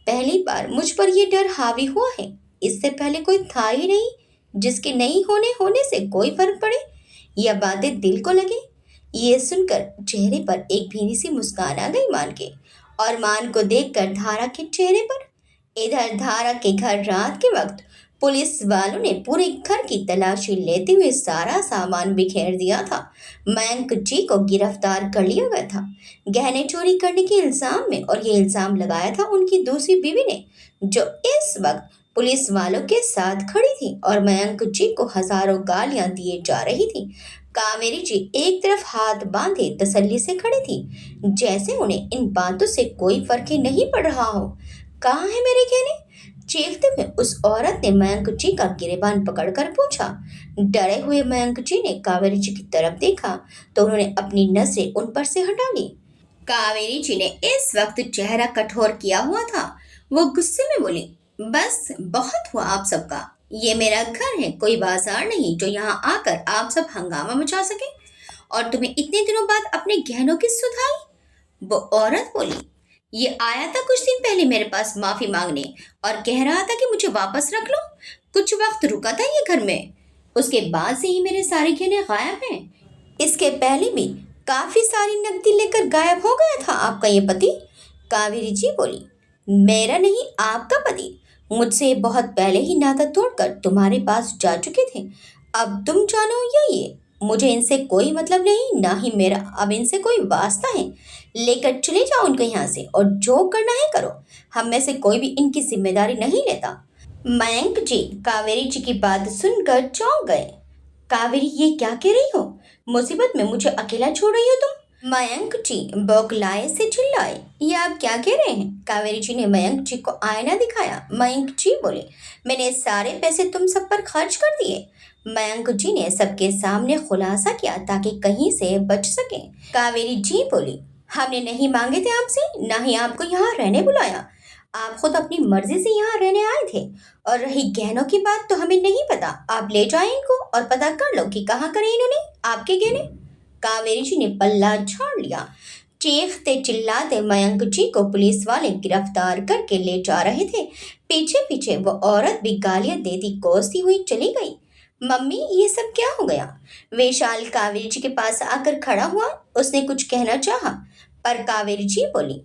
A: पहली बार मुझ पर यह डर हावी हुआ है। इससे पहले कोई था ही नहीं जिसके नहीं होने होने से कोई फर्क पड़े या बातें दिल को लगे। ये सुनकर चेहरे पर एक भीनी सी मुस्कान आ गई मान के। और मान को देखकर धारा के चेहरे पर। इधर धारा के घर रात के वक्त पुलिस वालों ने पूरे घर की तलाशी लेते हुए सारा सामान बिखेर दिया था। मयंक जी को गिरफ्तार कर लिया गया था गहने चोरी करने के इल्जाम में, और ये इल्जाम लगाया था उनकी दूसरी बीवी ने, जो इस वक्त पुलिस वालों के साथ खड़ी थी और मयंक जी को हजारों गालियां दिए जा रही थी। कावेरी जी एक तरफ हाथ बांधे तसल्ली से खड़ी थी, जैसे उन्हें इन बातों से कोई फर्क ही नहीं पड़ रहा हो। कहाँ है मेरे गहने, चीखते हुए उस औरत ने मयंक जी का गिरेबान पकड़कर पूछा। डरे हुए मयंक जी ने कावेरी जी की तरफ देखा तो उन्होंने अपनी नजरें उन पर से हटा ली। कावेरी जी ने इस वक्त चेहरा कठोर किया हुआ था। वो गुस्से में बोली, बस बहुत हुआ आप सबका। ये मेरा घर है, कोई बाजार नहीं जो यहाँ आकर आप सब हंगामा मचा सके। और तुम्हें इतने दिनों बाद अपने गहनों की सुधाई। वो औरत बोली, ये आया था कुछ दिन पहले मेरे पास माफी मांगने और कह रहा था कि मुझे वापस रख लो। कुछ वक्त रुका था ये घर में, उसके बाद से ही मेरे सारे गहने गायब हैं। इसके पहले भी काफी सारी नकदी लेकर गायब हो गया था आपका ये पति। कावेरी जी बोली, मेरा नहीं आपका पति मुझसे बहुत पहले ही नाता तोड़कर तुम्हारे पास जा चुके थे। अब तुम जानो या ये, मुझे इनसे कोई मतलब नहीं, ना ही मेरा अब इनसे कोई वास्ता है। लेकर चले जाओ उनको यहाँ से और जो करना है करो। हम में से कोई भी इनकी जिम्मेदारी नहीं लेता। मयंक जी कावेरी जी की बात सुनकर चौंक गए। कावेरी, ये क्या कह रही हो, मुसीबत में मुझे अकेला छोड़ रही हो तुम। मयंक जी बौखलाए से चिल्लाए, ये आप क्या कह रहे हैं। कावेरी जी ने मयंक जी को आईना दिखाया। मयंक जी बोले, मैंने सारे पैसे तुम सब पर खर्च कर दिए। मयंक जी ने सबके सामने खुलासा किया ताकि कहीं से बच सके। कावेरी जी बोली, हमने नहीं मांगे थे आपसे, ना ही आपको यहाँ रहने बुलाया। आप खुद अपनी मर्जी से यहाँ रहने आए थे। और रही गहनों की बात तो हमें नहीं पता। आप ले जाएं इनको और पता कर लो कि कहाँ करे इन्होंने आपके गहने। कावेरी जी ने पल्ला झाड़ लिया। चीखते चिल्लाते मयंक जी को पुलिस वाले गिरफ्तार करके ले जा रहे थे। पीछे पीछे वो औरत भी गालियां देती कोसती हुई चली गई। मम्मी, ये सब क्या हो गया? विशाल कावेरी जी के पास आकर खड़ा हुआ। उसने कुछ कहना चाहा, पर कावेरी जी बोली,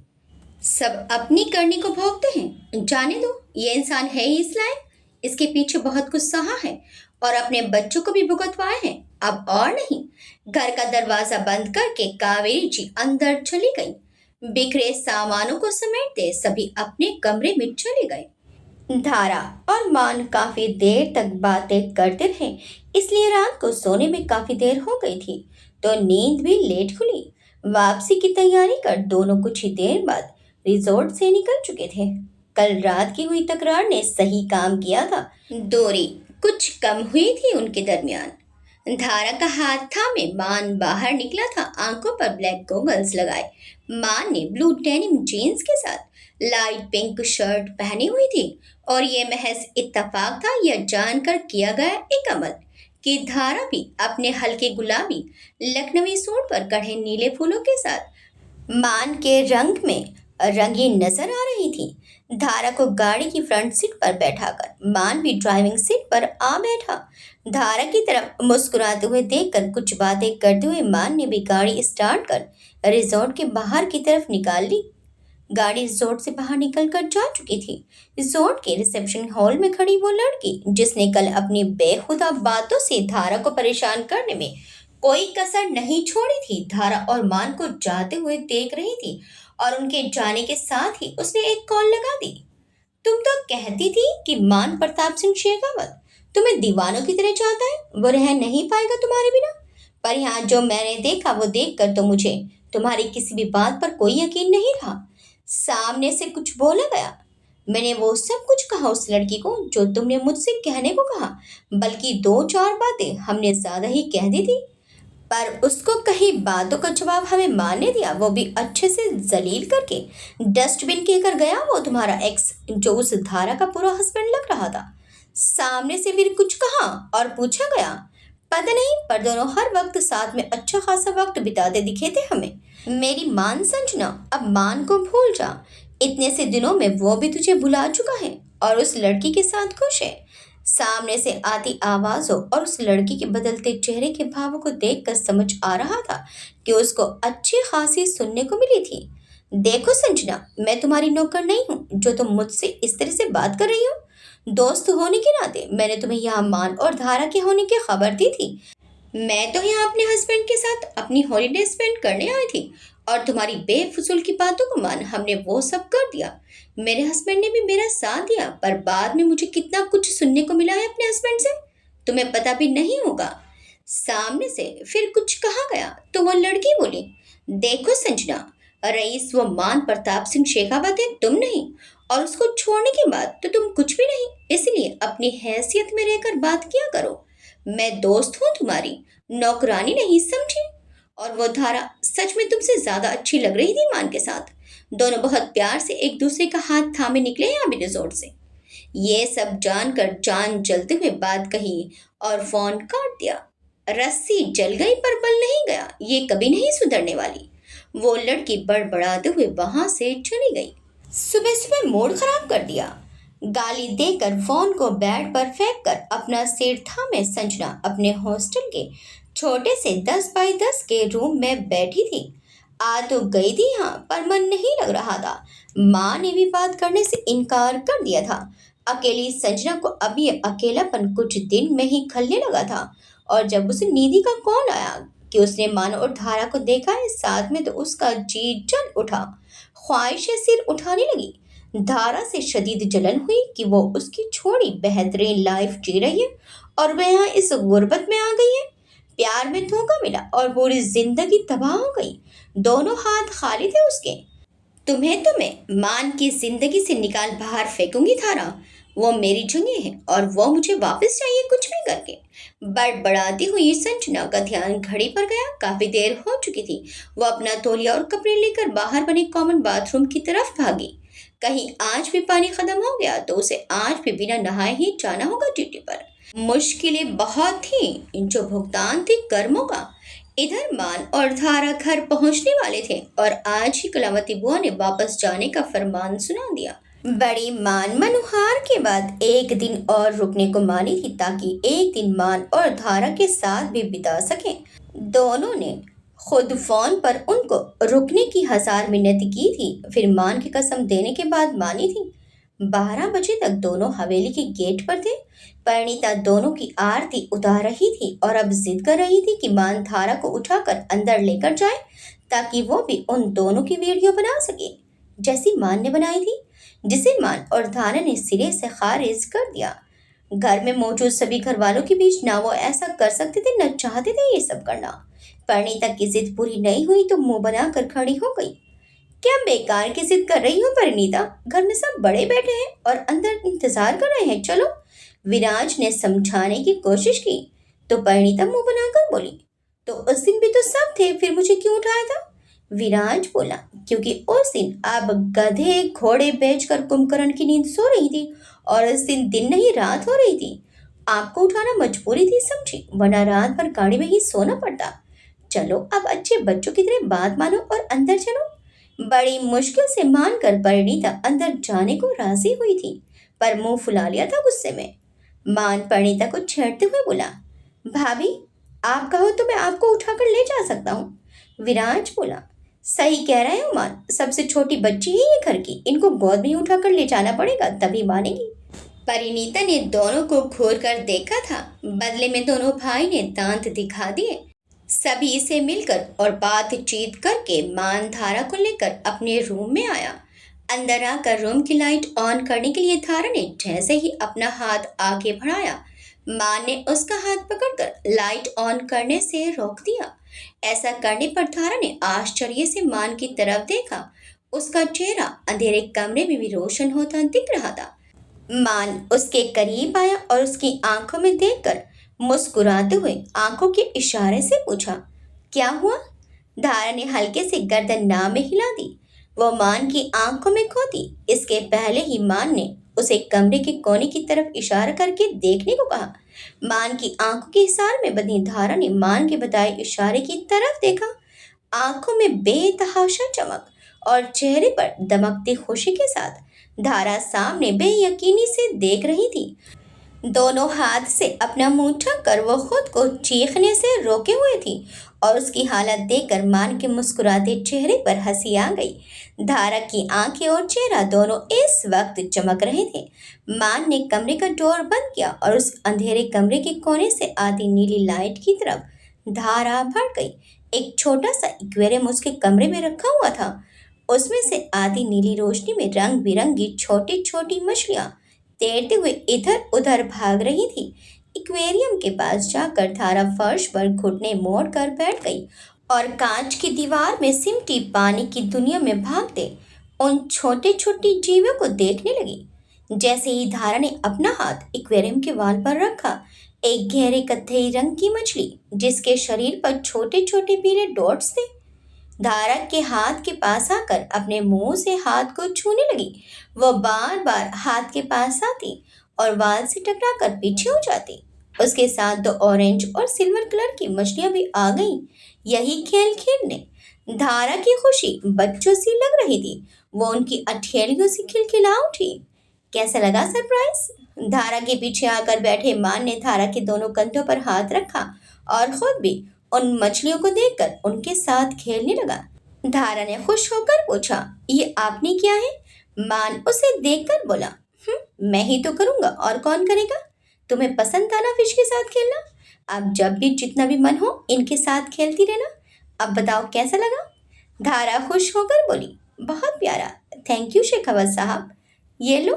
A: सब अपनी करनी को भोगते हैं, जाने दो। ये इंसान है ही इस लायक। इसके पीछे बहुत कुछ सहा है और अपने बच्चों को भी भुगतवाए हैं। अब और नहीं। घर का दरवाजा बंद करके कावेरी जी अंदर चली गई। बिखरे सामानों को समेटते सभी अपने कमरे में चले गए। धारा और मान काफी देर तक बातें करते रहे, इसलिए रात को सोने में काफी देर हो गई थी, तो नींद भी लेट खुली। वापसी की तैयारी कर दोनों कुछ ही देर बाद रिजॉर्ट से निकल चुके थे। कल रात की हुई तकरार ने सही काम किया था। दूरी कुछ कम हुई थी उनके दरमियान। धारा का हाथ थामे मान बाहर निकला था, आंखों पर ब्लैक गॉगल्स लगाए। मान ने ब्लू डेनिम जीन्स के साथ लाइट पिंक शर्ट पहनी हुई थी, और ये महज इत्तेफाक था या जानकर किया गया एक अमल कि धारा भी अपने हल्के गुलाबी लखनवी सूट पर कढ़े नीले फूलों के साथ मान के रंग में रंगीन नजर आ रही थी। धारा को गाड़ी की फ्रंट सीट पर बैठाकर मान भी ड्राइविंग सीट पर आ बैठा। धारा की तरफ मुस्कुराते हुए देखकर कुछ बातें करते हुए मान ने भी गाड़ी स्टार्ट कर रिजॉर्ट के बाहर की तरफ निकाल ली। गाड़ी रिजॉर्ट से बाहर निकलकर जा चुकी थी। रिजॉर्ट के रिसेप्शन हॉल में खड़ी वो लड़की जिसने कल अपनी बेहुदा बातों से धारा को परेशान करने में कोई कसर नहीं छोड़ी थी, धारा और मान को जाते हुए देख रही थी और उनके जाने के साथ ही उसने एक कॉल लगा दी। तुम तो कहती थी कि मान प्रताप सिंह शेखावत तुम्हें दीवानों की तरह चाहता है, वो रह नहीं पाएगा तुम्हारे बिना। पर यहाँ जो मैंने देखा वो देखकर तो मुझे तुम्हारी किसी भी बात पर कोई यकीन नहीं रहा। सामने से कुछ बोला गया। मैंने वो सब कुछ कहा उस लड़की को जो तुमने मुझसे कहने को कहा, बल्कि दो चार बातें हमने ज्यादा ही कह दी थी, पर उसको कही बातों का जवाब हमें मारने दिया, वो भी अच्छे से जलील करके। डस्टबिन कहकर गया वो तुम्हारा एक्स जो उस धारा का पूरा हस्बैंड लग रहा था। सामने से फिर कुछ कहा और पूछा गया, पता नहीं, पर दोनों हर वक्त साथ में अच्छा खासा वक्त बिताते दिखे थे हमें। मेरी मान संजना, अब मान को भूल जा। इतने से दिनों में वो भी तुझे भुला चुका है और उस लड़की के साथ खुश है। सामने से आती आवाजों और उस लड़की के बदलते चेहरे के भावों को देखकर समझ आ रहा था कि उसको अच्छी खासी सुनने को मिली थी। देखो संजना, मैं तुम्हारी नौकर नहीं हूँ जो तुम मुझसे इस तरह से बात कर रही हो। दोस्त होने के नाते मैंने तुम्हें यहाँ मान और धारा के होने की खबर दी थी। मैं तो यहाँ अपने हस्बैंड के साथ अपनी हॉलीडे स्पेंड करने आई थी, और तुम्हारी बेफिजूल की बातों को मान हमने वो सब कर दिया। मेरे हस्बैंड ने भी मेरा साथ दिया, पर बाद में मुझे कितना कुछ सुनने को मिला है अपने हस्बैंड से, तुम्हें पता भी नहीं होगा। सामने से फिर कुछ कहा गया तो वो लड़की बोली, देखो संजना, रईस वो मान प्रताप सिंह शेखावत है, तुम नहीं, और उसको छोड़ने के बाद तो तुम कुछ भी नहीं, इसलिए अपनी हैसियत में रहकर बात किया करो। मैं दोस्त हूँ तुम्हारी, नौकरानी नहीं, समझी। और वो धारा सच में तुमसे ज्यादा अच्छी लग रही थी मान के साथ। दोनों बहुत प्यार से एक दूसरे का हाथ थामे निकले यहाँ भी रिजॉर्ट से। ये सब जानकर जान जलते हुए बात कही और फोन काट दिया। रस्सी जल गई पर बल नहीं गया, ये कभी नहीं सुधरने वाली। वो लड़की बड़बड़ाते हुए वहां से चली गई। सुबह सुबह मूड खराब कर दिया। गाली देकर फोन को बेड पर फेंक कर अपना सिर थामे संजना अपने हॉस्टल के छोटे से 10 बाई 10 के रूम में बैठी थी। आ तो गई थी यहाँ, पर मन नहीं लग रहा था। माँ ने भी बात करने से इनकार कर दिया था। अकेली संजना को अब ये अकेलापन कुछ दिन में ही खलने लगा था, और जब उसे निधि का कॉल आया कि उसने मान और धारा को देखा है साथ में, तो उसका जी जल उठा। ख्वाहिशें सिर उठाने लगी। धारा से शदीद जलन हुई कि वो उसकी छोड़ी बेहतरीन लाइफ जी रही है और वह यहाँ इस गुर्बत में आ गई है। प्यार में धोखा मिला और पूरी जिंदगी तबाह हो गई। दोनों हाथ खाली थे उसके। तुम्हें तो मैं मान की जिंदगी से निकाल बाहर फेंकूंगी धारा, वो मेरी जगह है और वो मुझे वापस चाहिए कुछ भी करके। बड़बड़ाती हुई संजना का ध्यान घड़ी पर गया। काफी देर हो चुकी थी। वो अपना तौलिया और कपड़े लेकर बाहर बने कॉमन बाथरूम की तरफ भागी। कहीं आज भी पानी खत्म हो गया तो उसे आज भी बिना नहाए ही जाना होगा ड्यूटी पर। मुश्किलें बहुत थी, जो भुगतान थी कर्मों का। इधर मान और धारा घर पहुंचने वाले थे और आज ही कलावती बुआ ने वापस जाने का फरमान सुना दिया। बड़ी मान मनुहार के बाद एक दिन और रुकने को मानी थी, ताकि एक दिन मान और धारा के साथ भी बिता सके। दोनों ने खुद फोन पर उनको रुकने की 1000 मिन्नत की थी, फिर मान की कसम देने के बाद मानी थी। 12 बजे तक दोनों हवेली के गेट पर थे। परिणीता दोनों की आरती उतार रही थी और अब जिद कर रही थी कि मान धारा को उठाकर अंदर लेकर जाए, ताकि वो भी उन दोनों की वीडियो बना सके, जैसी मान ने बनाई थी, जिसे मान और धारा ने सिरे से खारिज कर दिया। घर में मौजूद सभी घर वालों के बीच ना वो ऐसा कर सकते थे, न चाहते थे ये सब करना। परिणीता की जिद पूरी नहीं हुई तो मुंह बनाकर खड़ी हो गई। क्या बेकार की जिद कर रही हो परिणीता? घर में सब बड़े बैठे हैं और अंदर इंतजार कर रहे हैं, चलो। विराज ने समझाने की कोशिश की तो परिणीता मुंह बनाकर बोली, तो उस दिन भी तो सब थे, फिर मुझे क्यों उठाया था? विराज बोला, क्योंकि उस दिन आप गधे घोड़े बेचकर कुंभकर्ण की नींद सो रही थी और उस दिन नहीं रात हो रही थी। आपको उठाना मजबूरी थी, समझी, वरना रात भर गाड़ी में ही सोना पड़ता। चलो अब अच्छे बच्चों की तरह बात मानो और अंदर चलो। बड़ी मुश्किल से मानकर परिणीता अंदर जाने को राजी हुई थी, पर मुंह फुला लिया था गुस्से में। मान परिणीता को छेड़ते हुए बोला, भाभी आप कहो तो मैं आपको उठाकर ले जा सकता हूँ। विराज बोला, सही कह रहे हो मान, सबसे छोटी बच्ची है ये घर की, इनको गोद में ही उठाकर ले जाना पड़ेगा, तभी मानेगी। परिणीता ने दोनों को घूर कर देखा था। बदले में दोनों भाई ने दांत दिखा दिए। सभी से मिलकर और बातचीत करके मान धारा को लेकर अपने रूम में आया। अंदर आकर रूम की लाइट ऑन करने के लिए धारा ने जैसे ही अपना हाथ आगे बढ़ाया, मान ने उसका हाथ पकड़कर लाइट ऑन करने से रोक दिया। ऐसा करने पर धारा ने आश्चर्य से मान की तरफ देखा। उसका चेहरा अंधेरे कमरे में भी रोशन होता दिख रहा था। मान उसके करीब आया और उसकी आंखों में देखकर मुस्कुराते हुए आंखों के इशारे से पूछा, क्या हुआ? धारा ने हल्के से गर्दन ना में हिला दी। वो मान की आंखों में खोती इसके पहले ही मान ने उसे कमरे के कोने की तरफ इशारा करके देखने को कहा। मान की आंखों के इशारे में बंधी धारा ने मान के बताए इशारे की तरफ देखा। आंखों में बेतहाशा चमक और चेहरे पर दमकती खुशी के साथ धारा सामने बेयकीनी से देख रही थी। दोनों हाथ से अपना मुंह ढक कर वो खुद को चीखने से रोके हुए थी और उसकी हालत देखकर मान के मुस्कुराते चेहरे पर हंसी आ गई। धारा की आंखें और चेहरा दोनों इस वक्त चमक रहे थे। मान ने कमरे का डोर बंद किया और उस अंधेरे कमरे के कोने से आती नीली लाइट की तरफ धारा बढ़ गई। एक छोटा सा एक्वेरियम उसके कमरे में रखा हुआ था। उसमें से आती नीली रोशनी में रंग बिरंगी छोटी छोटी मछलियां तैरते हुए इधर उधर भाग रही थी। एक्वेरियम के पास जाकर धारा फर्श पर घुटने मोड़ कर बैठ गई और कांच की दीवार में सिमटी पानी की दुनिया में भागते उन छोटे छोटे जीवों को देखने लगी। जैसे ही धारा ने अपना हाथ एक्वेरियम के वाल पर रखा, एक गहरे कत्थई रंग की मछली जिसके शरीर पर छोटे छोटे पीले डॉट्स थे, धारा के हाथ के पास आकर अपने मुंह से हाथ को छूने लगी। वो बार बार हाथ के पास आती और वाल से टकराकर पीछे हो जाती। उसके साथ 2 ऑरेंज और सिल्वर कलर की मछलियां भी आ गईं, यही खेल खेलने। धारा की खुशी बच्चों सी लग रही थी। वो उनकी अठेलियों से खिलखिला उठी। कैसा लगा सरप्राइज? धारा के पीछे आकर बैठे मान ने धारा के दोनों कंधों पर हाथ रखा और खुद भी उन मछलियों को देखकर उनके साथ खेलने लगा। धारा ने खुश होकर पूछा, ये आपने किया है? मान उसे देखकर बोला, मैं ही तो करूंगा, और कौन करेगा? तुम्हें पसंद था ना फिश के साथ खेलना? अब जब भी जितना भी मन हो इनके साथ खेलती रहना। अब बताओ कैसा लगा? धारा खुश होकर बोली, बहुत प्यारा, थैंक यू शेखावत साहब। ये लो।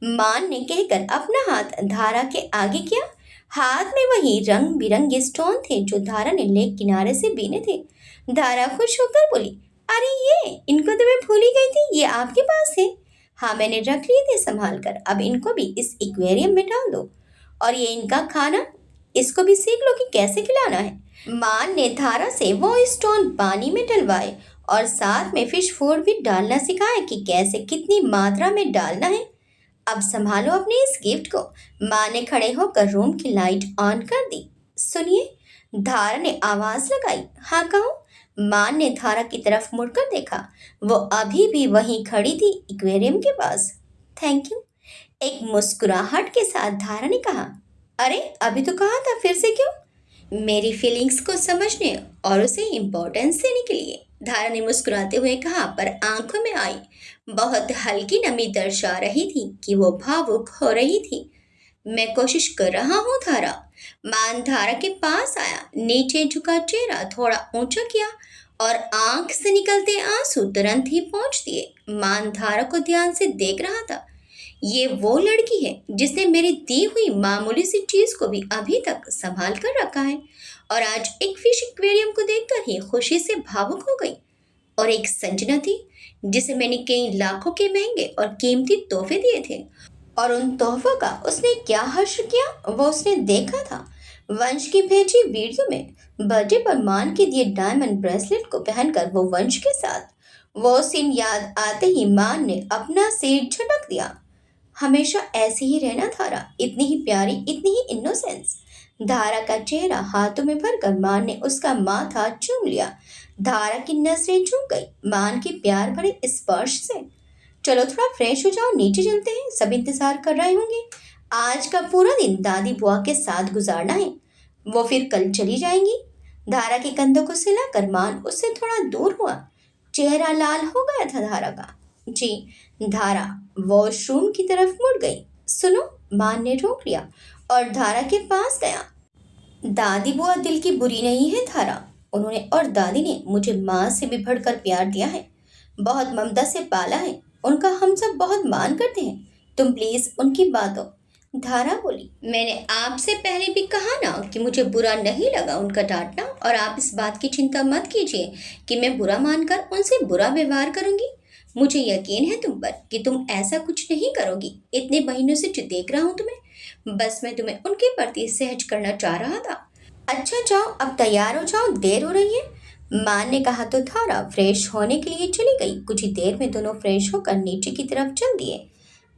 A: मान ने कहकर अपना हाथ धारा के आगे किया। हाथ में वही रंग बिरंगे स्टोन थे जो धारा ने लेक किनारे से बीने थे। धारा खुश होकर बोली, अरे ये इनको तो मैं भूल ही गई थी, ये आपके पास है। हाँ, मैंने रख लिए थे संभाल कर, अब इनको भी इस एक्वेरियम में डाल दो। और ये इनका खाना, इसको भी सीख लो कि कैसे खिलाना है। मान ने धारा से वो स्टोन पानी में डलवाए और साथ में फिश फूड भी डालना सिखाया कि कैसे कितनी मात्रा में डालना है। अब संभालो अपने इस गिफ्ट को। माँ ने खड़े होकर रूम की लाइट ऑन कर दी। सुनिए, धारा ने आवाज लगाई। हाँ कहो। माँ ने धारा की तरफ मुड़कर देखा। वो अभी भी वहीं खड़ी थी, एक्वेरियम के पास। थैंक यू, एक मुस्कुराहट के साथ धारा ने कहा। अरे अभी तो कहा था, फिर से क्यों? मेरी फीलिंग्स को समझने और उसे इम्पोर्टेंस देने के लिए, धारा ने मुस्कुराते हुए कहा, पर आंखों में आई बहुत हल्की नमी दर्शा रही थी कि वो भावुक हो रही थी। मैं कोशिश कर रहा हूँ धारा। मान धारा के पास आया, नीचे झुका चेहरा थोड़ा ऊंचा किया और आंख से निकलते आंसू तुरंत ही पोंछ दिए। मान धारा को ध्यान से देख रहा था। ये वो लड़की है जिसने मेरी दी हुई मामूली सी चीज को भी अभी तक संभाल कर रखा है और आज एक फिश एक्वेरियम को देखकर ही खुशी से भावुक हो गई। और एक संजना थी जिसे मैंने कई लाखों के महंगे और कीमती तोहफे दिए थे, और उन तोहफों का उसने क्या हश्र किया वो उसने देखा था। वंश की भेजी वीडियो में बर्थडे पर मान के दिए डायमंड ब्रेसलेट को पहनकर वो वंश के साथ, वो सीन याद आते ही मान ने अपना सिर झटक दिया। हमेशा ऐसी ही रहना धारा, इतनी ही प्यारी, इतनी ही इनोसेंस। धारा का चेहरा हाथों में भरकर मान ने उसका माथा चूम लिया। धारा की नजरें झुक गई मान के प्यार भरे स्पर्श से। चलो थोड़ा फ्रेश हो जाओ, नीचे चलते हैं, सब इंतजार कर रहे होंगे। आज का पूरा दिन दादी बुआ के साथ गुजारना है, वो फिर कल चली जाएंगी। धारा के कंधों को सिलाकर मान उससे थोड़ा दूर हुआ। चेहरा लाल हो गया था धारा का। जी। धारा वॉशरूम की तरफ मुड़ गई। सुनो, मान ने रोक लिया और धारा के पास गया। दादी बुआ दिल की बुरी नहीं है धारा, उन्होंने और दादी ने मुझे माँ से भी बढ़कर प्यार दिया है, बहुत ममता से पाला है, उनका हम सब बहुत मान करते हैं। तुम प्लीज उनकी बातों। धारा बोली, मैंने आपसे पहले भी कहा ना कि मुझे बुरा नहीं लगा उनका डांटना, और आप इस बात की चिंता मत कीजिए कि मैं बुरा मानकर उनसे बुरा व्यवहार करूंगी। मुझे यकीन है तुम पर कि तुम ऐसा कुछ नहीं करोगी। इतने महीनों से जो देख रहा हूँ तुम्हें, बस मैं तुम्हें उनके प्रति सहज करना चाह रहा था। अच्छा जाओ, अब तैयार हो जाओ, देर हो रही है। माँ ने कहा तो धारा फ्रेश होने के लिए चली गई। कुछ ही देर में दोनों फ्रेश होकर नीचे की तरफ चल दिए।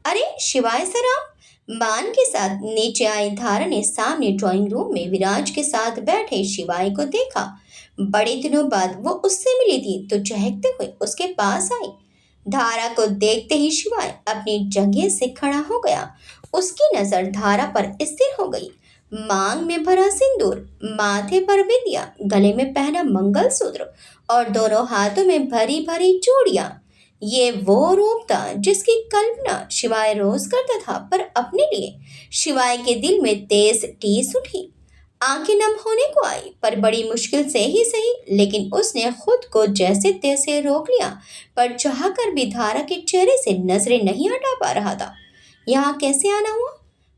A: अरे शिवाय सराम। मान के साथ नीचे आई धारा ने सामने ड्राइंग रूम में विराज के साथ बैठे शिवाय को देखा। बड़े दिनों बाद वो उससे मिली थी तो चहकते हुए उसके पास आई। धारा को देखते ही शिवाय अपनी जगह से खड़ा हो गया। उसकी नजर धारा पर स्थिर हो गई। मांग में भरा सिंदूर, माथे पर बिंदिया, गले में पहना मंगलसूत्र और दोनों हाथों में भरी भरी चूड़ियां। ये वो रूप था जिसकी कल्पना शिवाय रोज करता था, पर अपने लिए शिवाय के दिल में तेज टीस उठी। आंखें नम होने को आई, पर बड़ी मुश्किल से ही सही, लेकिन उसने खुद को जैसे तैसे रोक लिया। पर चाहकर भी धारा के चेहरे से नजरें नहीं हटा पा रहा था। यहाँ कैसे आना हुआ?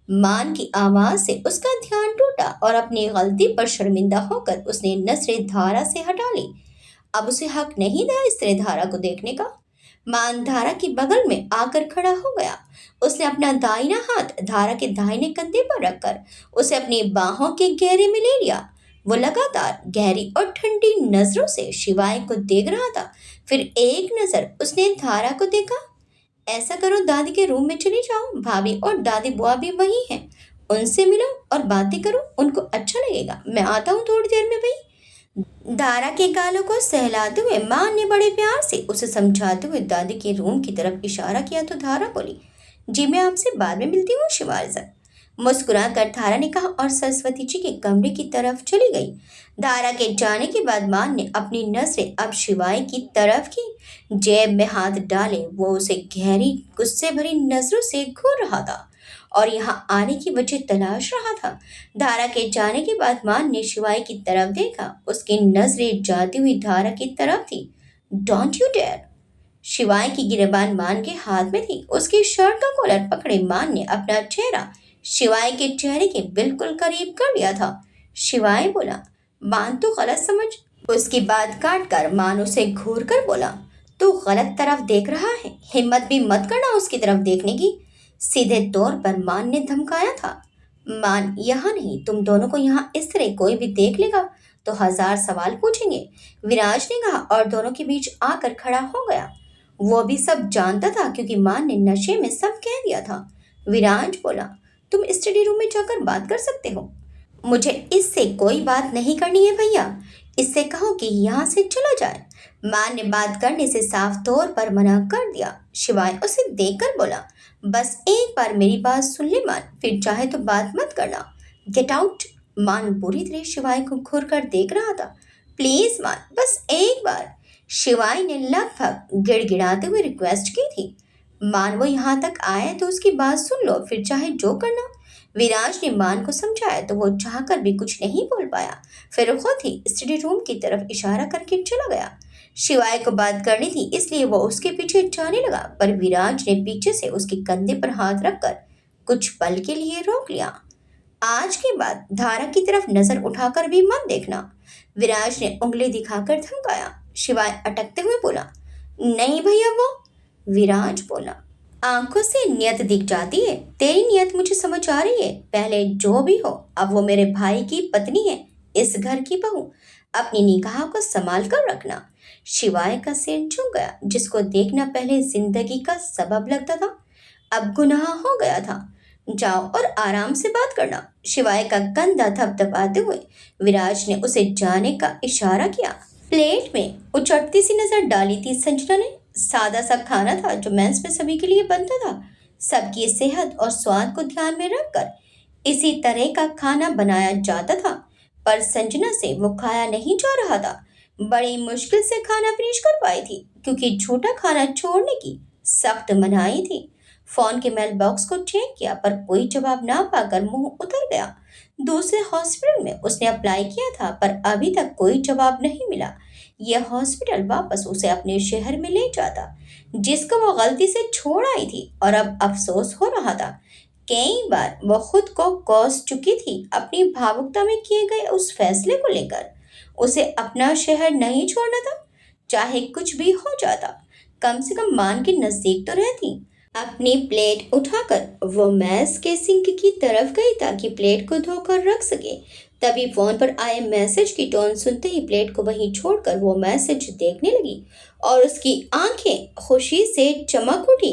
A: मान की आवाज से उसका ध्यान टूटा और अपनी गलती पर शर्मिंदा होकर उसने नजरें धारा से हटा ली। अब उसे हक नहीं था इस तरह धारा को देखने का। मान धारा की बगल में आकर खड़ा हो गया। उसने अपना दाहिना हाथ धारा के दाहिने कंधे पर रखकर उसे अपनी बाहों के घेरे में ले लिया। वो लगातार गहरी और ठंडी नजरों से शिवाय को देख रहा था। फिर एक नजर उसने धारा को देखा। ऐसा करो, दादी के रूम में चले जाओ, भाभी और दादी बुआ भी वही हैं, उनसे मिलो और बातें करो, उनको अच्छा लगेगा। मैं आता हूँ थोड़ी देर में भाई। दारा के गालों को सहलाते हुए माँ ने बड़े प्यार से उसे समझाते हुए दादी के रूम की तरफ इशारा किया तो धारा बोली, जी मैं आपसे बाद में मिलती हूँ शिवाय सर। मुस्कुरा कर धारा ने कहा और सरस्वती जी के कमरे की तरफ चली गई। धारा के जाने के बाद मान ने अपनी नजरें अब शिवाय की तरफ की। जेब में हाथ डाले वो उसे गहरी गुस्से भरी नजरों से घूर रहा था और यहाँ आने की वजह तलाश रहा था। धारा के जाने के बाद मान ने शिवाय की तरफ देखा। उसकी नजरें जाती हुई धारा की तरफ थी। Don't you dare. शिवाय की गिरबान मान के हाथ में थी। उसकी शर्ट का कॉलर पकड़े मान ने अपना चेहरा शिवाय के चेहरे के बिल्कुल करीब कर लिया था। शिवाय बोला, मान तू गलत समझ। उसकी बात काट कर मान उसे घूर कर बोला, तू गलत तरफ देख रहा है, हिम्मत भी मत करना उसकी तरफ देखने की। सीधे तौर पर मान ने धमकाया था। मान यहाँ नहीं, तुम दोनों को यहाँ इस तरह कोई भी देख लेगा तो 1000 सवाल पूछेंगे, विराज ने कहा और दोनों के बीच आकर खड़ा हो गया। वो भी सब जानता था क्योंकि मां ने नशे में सब कह दिया था। विराज बोला, तुम स्टडी रूम में जाकर बात कर सकते हो। मुझे इससे कोई बात नहीं करनी है भैया, इससे कहो कि यहाँ से चला जाए। मां ने बात करने से साफ तौर पर मना कर दिया। शिवाय उसे देखकर बोला, बस एक बार मेरी बात सुन ले मान, फिर चाहे तो बात मत करना। Get out. मान बुरी तरह शिवाय को घूर कर देख रहा था। प्लीज मान, बस एक बार। शिवाय ने लगभग गिड़गिड़ाते हुए रिक्वेस्ट की थी। मान, वो यहाँ तक आया तो उसकी बात सुन लो, फिर चाहे जो करना। विराज ने मान को समझाया तो वो चाहकर भी कुछ नहीं बोल पाया। फिर खुद ही स्टडी रूम की तरफ इशारा करके चला गया। शिवाय को बात करनी थी इसलिए वो उसके पीछे जाने लगा, पर विराज ने पीछे से उसके कंधे पर हाथ रखकर कुछ पल के लिए रोक लिया। आज के बाद धारा की तरफ नजर उठाकर भी मत देखना, विराज ने उंगली दिखाकर धमकाया। शिवाय अटकते हुए बोला, नहीं भैया वो। विराज बोला, आंखों से नियत दिख जाती है, तेरी नियत मुझे समझ आ रही है। पहले जो भी हो, अब वो मेरे भाई की पत्नी है, इस घर की बहू। अपनी निगाह को संभाल कर रखना। शिवाय का सिर झुक गया, जिसको देखना पहले जिंदगी का सबब लगता था, अब गुनाह हो गया था। जाओ और आराम से बात करना। शिवाय का कंधा थपथपाते हुए विराज ने उसे जाने का इशारा किया। प्लेट में उचटती सी नजर डाली थी संजना ने। सादा सा खाना था जो मेस में सभी के लिए बनता था। सबकी सेहत और स्वाद को ध्यान में रखकर इसी तरह का खाना बनाया जाता था, पर संजना से वो खाया नहीं जा रहा था। बड़ी मुश्किल से खाना फिनिश कर पाई थी क्योंकि झूठा खाना छोड़ने की सख्त मनाही थी। फोन के मेल बॉक्स को चेक किया पर कोई जवाब ना पाकर मुंह उतर गया। दूसरे हॉस्पिटल में उसने अप्लाई किया था पर अभी तक कोई जवाब नहीं मिला। यह हॉस्पिटल वापस उसे अपने शहर में ले जाता जिसको वो गलती से छोड़ आई थी, और अब अफसोस हो रहा था। कई बार वो खुद को कोस चुकी थी अपनी भावुकता में किए गए उस फैसले को लेकर। उसे अपना शहर नहीं छोड़ना था, चाहे कुछ भी हो जाता। कम से कम मान के नजदीक तो रहती। अपनी प्लेट उठाकर वो मैस के सिंक की तरफ गई ताकि प्लेट को धोकर रख सके। तभी फोन पर आए मैसेज की टोन सुनते ही प्लेट को वहीं छोड़कर वो मैसेज देखने लगी और उसकी आंखें खुशी से चमक उठी।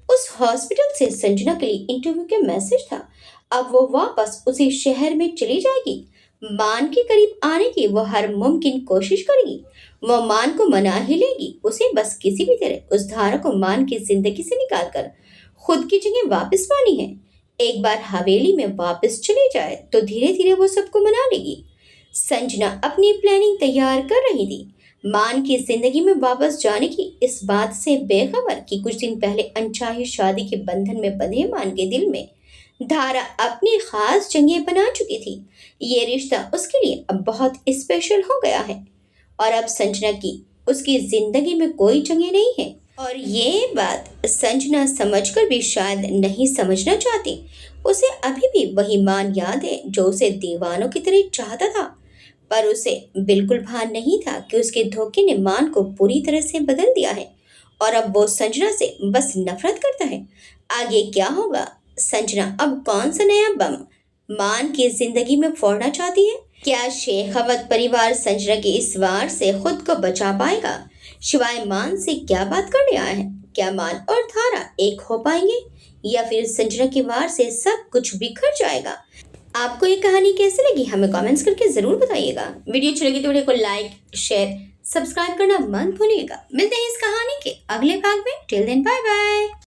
A: उस हॉस्पिटल से संजना के लिए इंटरव्यू के मैसेज था। अब वो वापस उसी शहर में चली जाएगी। मान के करीब आने की वो हर मुमकिन कोशिश करेगी। वो मान को मना ही लेगी। उसे बस किसी भी तरह उस धारा को मान की जिंदगी से निकालकर खुद की जगह वापस पानी है। एक बार हवेली में वापस चली जाए तो धीरे धीरे वो सबको मना लेगी। संजना अपनी प्लानिंग तैयार कर रही थी, मान की जिंदगी में वापस जाने की इस बात से बेखबर कि कुछ दिन पहले अनचाही शादी के बंधन में बंधे मान के दिल में धारा अपनी खास जगह बना चुकी थी। ये रिश्ता उसके लिए अब बहुत स्पेशल हो गया है और अब संजना की उसकी जिंदगी में कोई जगह नहीं है। और ये बात संजना समझकर भी शायद नहीं समझना चाहती। उसे अभी भी वही मान याद है जो उसे दीवानों की तरह चाहता था, पर उसे बिल्कुल भान नहीं था कि उसके धोखे ने मान को पूरी तरह से बदल दिया है और अब वो संजना से बस नफरत करता है। आगे क्या होगा? संजना अब कौन सा नया बम मान की जिंदगी में फोड़ना चाहती है? क्या शेखावत परिवार संजना के इस वार से खुद को बचा पाएगा? शिवाय मान से क्या बात करने आया है? क्या मान और धारा एक हो पाएंगे या फिर संजना के वार से सब कुछ बिखर जाएगा? आपको ये कहानी कैसी लगी हमें कमेंट्स करके जरूर बताइएगा। वीडियो अच्छी लगी तो वीडियो को लाइक शेयर सब्सक्राइब करना मत भूलिएगा। मिलते हैं इस कहानी के अगले भाग में। Till then bye bye.